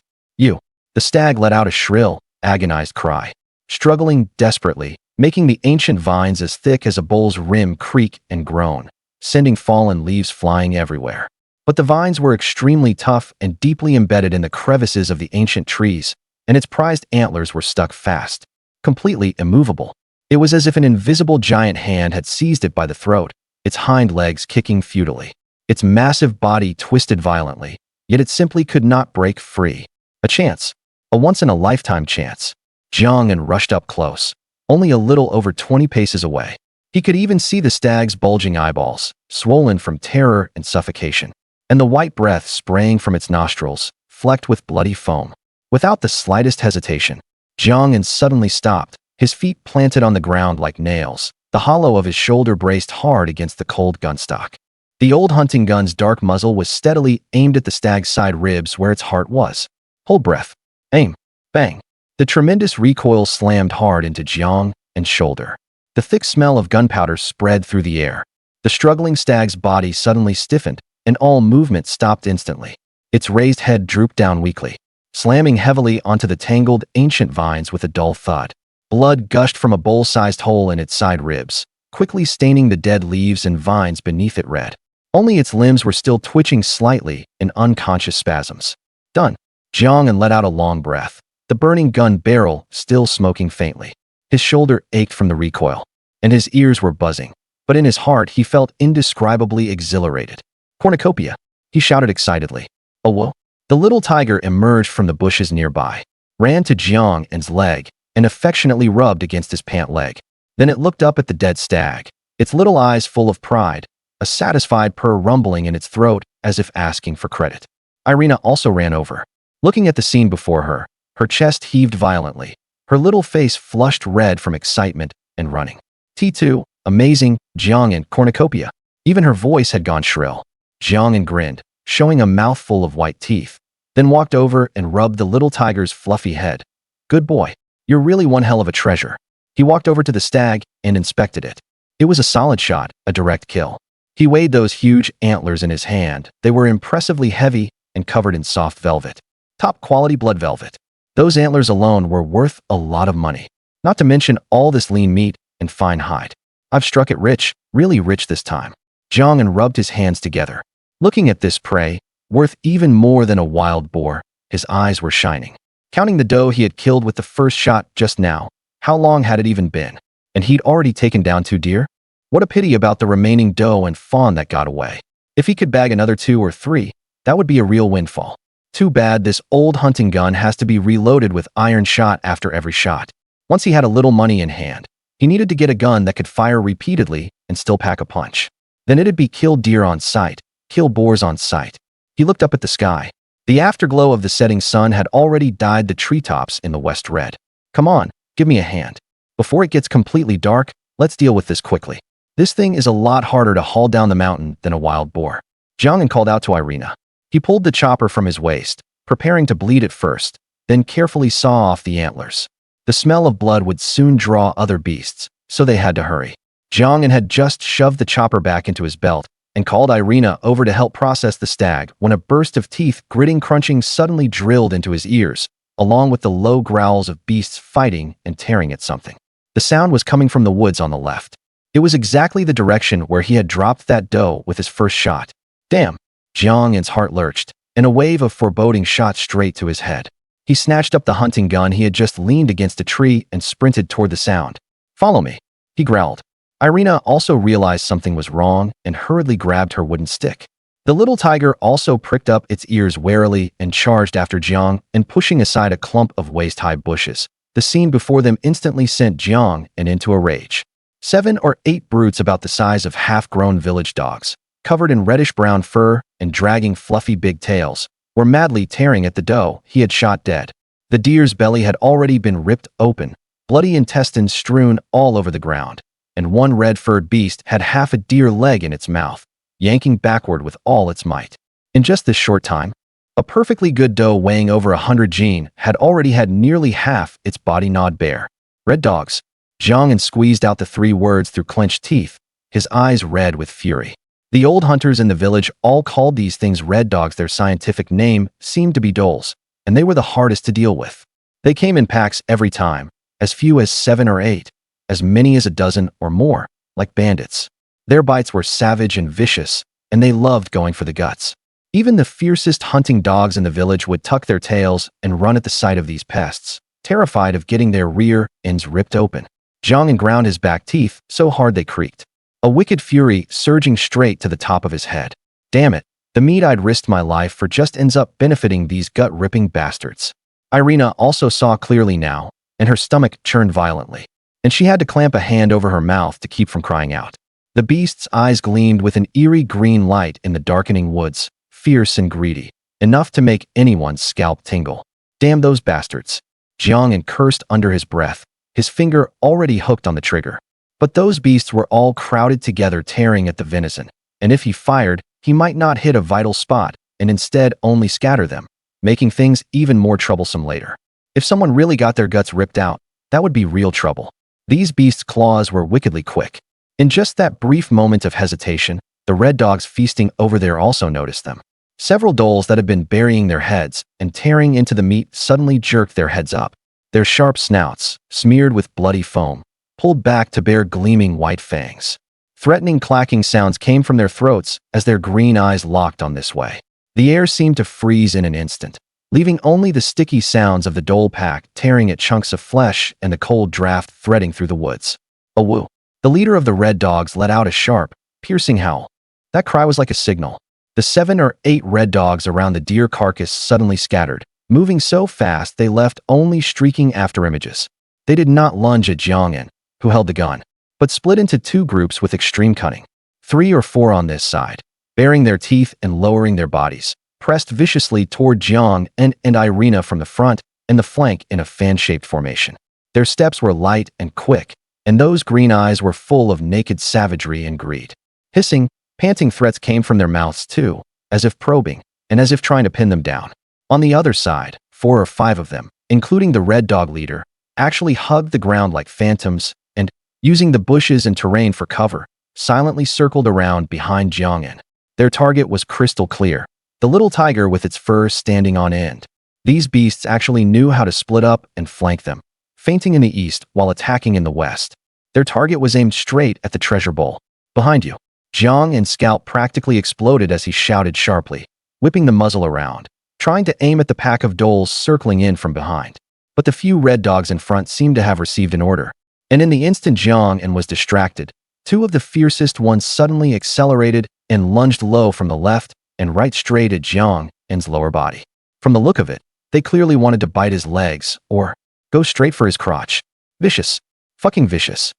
The stag let out a shrill, agonized cry, struggling desperately, making the ancient vines as thick as a bowl's rim creak and groan, sending fallen leaves flying everywhere. But the vines were extremely tough and deeply embedded in the crevices of the ancient trees, and its prized antlers were stuck fast, completely immovable. It was as if an invisible giant hand had seized it by the throat, its hind legs kicking futilely. Its massive body twisted violently, yet it simply could not break free. A chance. A once-in-a-lifetime chance. Jiang An rushed up close, only a little over 20 paces away. He could even see the stag's bulging eyeballs, swollen from terror and suffocation, and the white breath spraying from its nostrils, flecked with bloody foam. Without the slightest hesitation, Jiang An suddenly stopped, his feet planted on the ground like nails, the hollow of his shoulder braced hard against the cold gunstock. The old hunting gun's dark muzzle was steadily aimed at the stag's side ribs where its heart was. Hold breath. Aim. Bang. The tremendous recoil slammed hard into Jiang An's shoulder. The thick smell of gunpowder spread through the air. The struggling stag's body suddenly stiffened, and all movement stopped instantly. Its raised head drooped down weakly, slamming heavily onto the tangled ancient vines with a dull thud. Blood gushed from a bowl-sized hole in its side ribs, quickly staining the dead leaves and vines beneath it red. Only its limbs were still twitching slightly in unconscious spasms. Done. Jiang An let out a long breath, the burning gun barrel still smoking faintly. His shoulder ached from the recoil, and his ears were buzzing, but in his heart he felt indescribably exhilarated. Cornucopia, he shouted excitedly. Oh, whoa. The little tiger emerged from the bushes nearby, ran to Jiang An's leg, and affectionately rubbed against his pant leg. Then it looked up at the dead stag, its little eyes full of pride, a satisfied purr rumbling in its throat as if asking for credit. Irina also ran over. Looking at the scene before her, her chest heaved violently, her little face flushed red from excitement and running. T2, amazing, Jiang An, cornucopia. Even her voice had gone shrill. Jiang An grinned, showing a mouthful of white teeth, then walked over and rubbed the little tiger's fluffy head. Good boy. You're really one hell of a treasure. He walked over to the stag and inspected it. It was a solid shot, a direct kill. He weighed those huge antlers in his hand. They were impressively heavy and covered in soft velvet. Top-quality blood velvet. Those antlers alone were worth a lot of money. Not to mention all this lean meat and fine hide. I've struck it rich, really rich this time. Jiang rubbed his hands together. Looking at this prey, worth even more than a wild boar, his eyes were shining. Counting the doe he had killed with the first shot just now, how long had it even been? And he'd already taken down 2 deer? What a pity about the remaining doe and fawn that got away. If he could bag another 2 or 3, that would be a real windfall. Too bad this old hunting gun has to be reloaded with iron shot after every shot. Once he had a little money in hand, he needed to get a gun that could fire repeatedly and still pack a punch. Then it'd be kill deer on sight, kill boars on sight. He looked up at the sky. The afterglow of the setting sun had already dyed the treetops in the west red. Come on, give me a hand. Before it gets completely dark, let's deal with this quickly. This thing is a lot harder to haul down the mountain than a wild boar. Jiang called out to Irina. He pulled the chopper from his waist, preparing to bleed it first, then carefully saw off the antlers. The smell of blood would soon draw other beasts, so they had to hurry. Jiang had just shoved the chopper back into his belt and called Irina over to help process the stag when a burst of teeth gritting crunching suddenly drilled into his ears, along with the low growls of beasts fighting and tearing at something. The sound was coming from the woods on the left. It was exactly the direction where he had dropped that doe with his first shot. Damn! Jiang's heart lurched, and a wave of foreboding shot straight to his head. He snatched up the hunting gun he had just leaned against a tree and sprinted toward the sound. Follow me, he growled. Irina also realized something was wrong and hurriedly grabbed her wooden stick. The little tiger also pricked up its ears warily and charged after Jiang and pushing aside a clump of waist-high bushes. The scene before them instantly sent Jiang into a rage. 7 or 8 brutes about the size of half-grown village dogs, covered in reddish-brown fur and dragging fluffy big tails, were madly tearing at the doe he had shot dead. The deer's belly had already been ripped open, bloody intestines strewn all over the ground, and one red-furred beast had half a deer leg in its mouth, yanking backward with all its might. In just this short time, a perfectly good doe weighing over 100 kg had already had nearly half its body gnawed bare. Red dogs. Jiang squeezed out the 3 words through clenched teeth, his eyes red with fury. The old hunters in the village all called these things red dogs. Their scientific name seemed to be dholes, and they were the hardest to deal with. They came in packs every time, as few as 7 or 8, as many as a dozen or more, like bandits. Their bites were savage and vicious, and they loved going for the guts. Even the fiercest hunting dogs in the village would tuck their tails and run at the sight of these pests, terrified of getting their rear ends ripped open. Jiang ground his back teeth so hard they creaked, a wicked fury surging straight to the top of his head. Damn it, the meat I'd risked my life for just ends up benefiting these gut-ripping bastards. Irina also saw clearly now, and her stomach churned violently, and she had to clamp a hand over her mouth to keep from crying out. The beast's eyes gleamed with an eerie green light in the darkening woods, fierce and greedy, enough to make anyone's scalp tingle. Damn those bastards. Jiang cursed under his breath, his finger already hooked on the trigger. But those beasts were all crowded together tearing at the venison, and if he fired, he might not hit a vital spot and instead only scatter them, making things even more troublesome later. If someone really got their guts ripped out, that would be real trouble. These beasts' claws were wickedly quick. In just that brief moment of hesitation, the red dogs feasting over there also noticed them. Several dholes that had been burying their heads and tearing into the meat suddenly jerked their heads up. Their sharp snouts, smeared with bloody foam, pulled back to bare gleaming white fangs. Threatening clacking sounds came from their throats as their green eyes locked on this way. The air seemed to freeze in an instant, leaving only the sticky sounds of the dhole pack tearing at chunks of flesh and the cold draft threading through the woods. A woo. The leader of the red dogs let out a sharp, piercing howl. That cry was like a signal. The 7 or 8 red dogs around the deer carcass suddenly scattered, moving so fast they left only streaking afterimages. They did not lunge at Jiang, who held the gun, but split into 2 groups with extreme cunning. 3 or 4 on this side, baring their teeth and lowering their bodies, pressed viciously toward Jiang and Irina from the front and the flank in a fan-shaped formation. Their steps were light and quick, and those green eyes were full of naked savagery and greed. Hissing, panting threats came from their mouths too, as if probing, and as if trying to pin them down. On the other side, 4 or 5 of them, including the red dog leader, actually hugged the ground like phantoms and, using the bushes and terrain for cover, silently circled around behind Jiang'an. Their target was crystal clear, the little tiger with its fur standing on end. These beasts actually knew how to split up and flank them, feinting in the east while attacking in the west. Their target was aimed straight at the treasure bowl. Behind you. Jiang'an's scalp practically exploded as he shouted sharply, whipping the muzzle around, trying to aim at the pack of dholes circling in from behind. But the few red dogs in front seemed to have received an order. And in the instant Jiang'an was distracted, two of the fiercest ones suddenly accelerated and lunged low from the left and right straight at Jiang'an's lower body. From the look of it, they clearly wanted to bite his legs or go straight for his crotch. Vicious. Fucking vicious.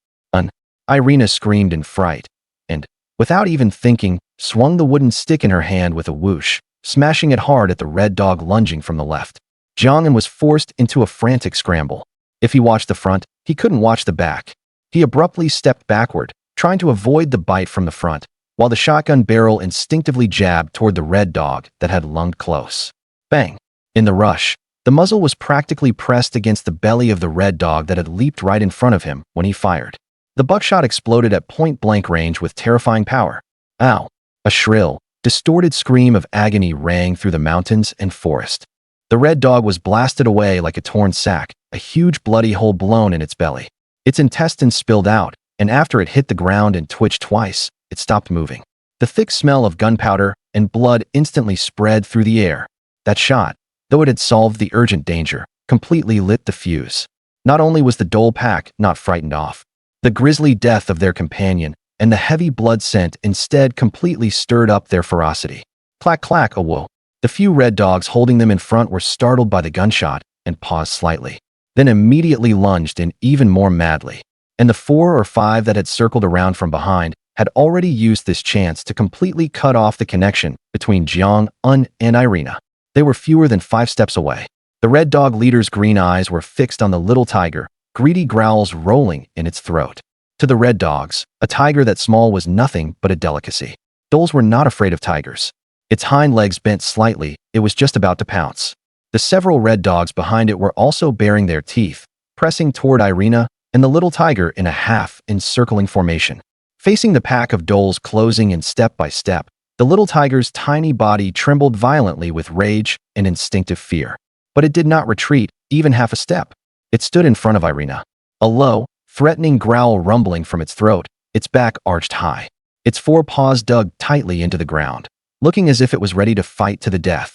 Irina screamed in fright and, without even thinking, swung the wooden stick in her hand with a whoosh, smashing it hard at the red dog lunging from the left. Jiang'an was forced into a frantic scramble. If he watched the front, he couldn't watch the back. He abruptly stepped backward, trying to avoid the bite from the front, while the shotgun barrel instinctively jabbed toward the red dog that had lunged close. Bang! In the rush, the muzzle was practically pressed against the belly of the red dog that had leaped right in front of him when he fired. The buckshot exploded at point-blank range with terrifying power. Ow! A shrill, distorted scream of agony rang through the mountains and forest. The red dog was blasted away like a torn sack, a huge bloody hole blown in its belly. Its intestines spilled out, and after it hit the ground and twitched twice, it stopped moving. The thick smell of gunpowder and blood instantly spread through the air. That shot, though it had solved the urgent danger, completely lit the fuse. Not only was the dhole pack not frightened off, the grisly death of their companion and the heavy blood scent instead completely stirred up their ferocity. Clack clack, whoa. The few red dogs holding them in front were startled by the gunshot and paused slightly, then immediately lunged in even more madly. And the 4 or 5 that had circled around from behind had already used this chance to completely cut off the connection between Jiang'an and Irina. They were fewer than 5 steps away. The red dog leader's green eyes were fixed on the little tiger, greedy growls rolling in its throat. To the red dogs, a tiger that small was nothing but a delicacy. Dholes were not afraid of tigers. Its hind legs bent slightly, it was just about to pounce. The several red dogs behind it were also baring their teeth, pressing toward Irina and the little tiger in a half-encircling formation. Facing the pack of dholes closing in step by step, the little tiger's tiny body trembled violently with rage and instinctive fear. But it did not retreat, even half a step. It stood in front of Irina. A low, threatening growl rumbling from its throat, its back arched high. Its 4 paws dug tightly into the ground, looking as if it was ready to fight to the death.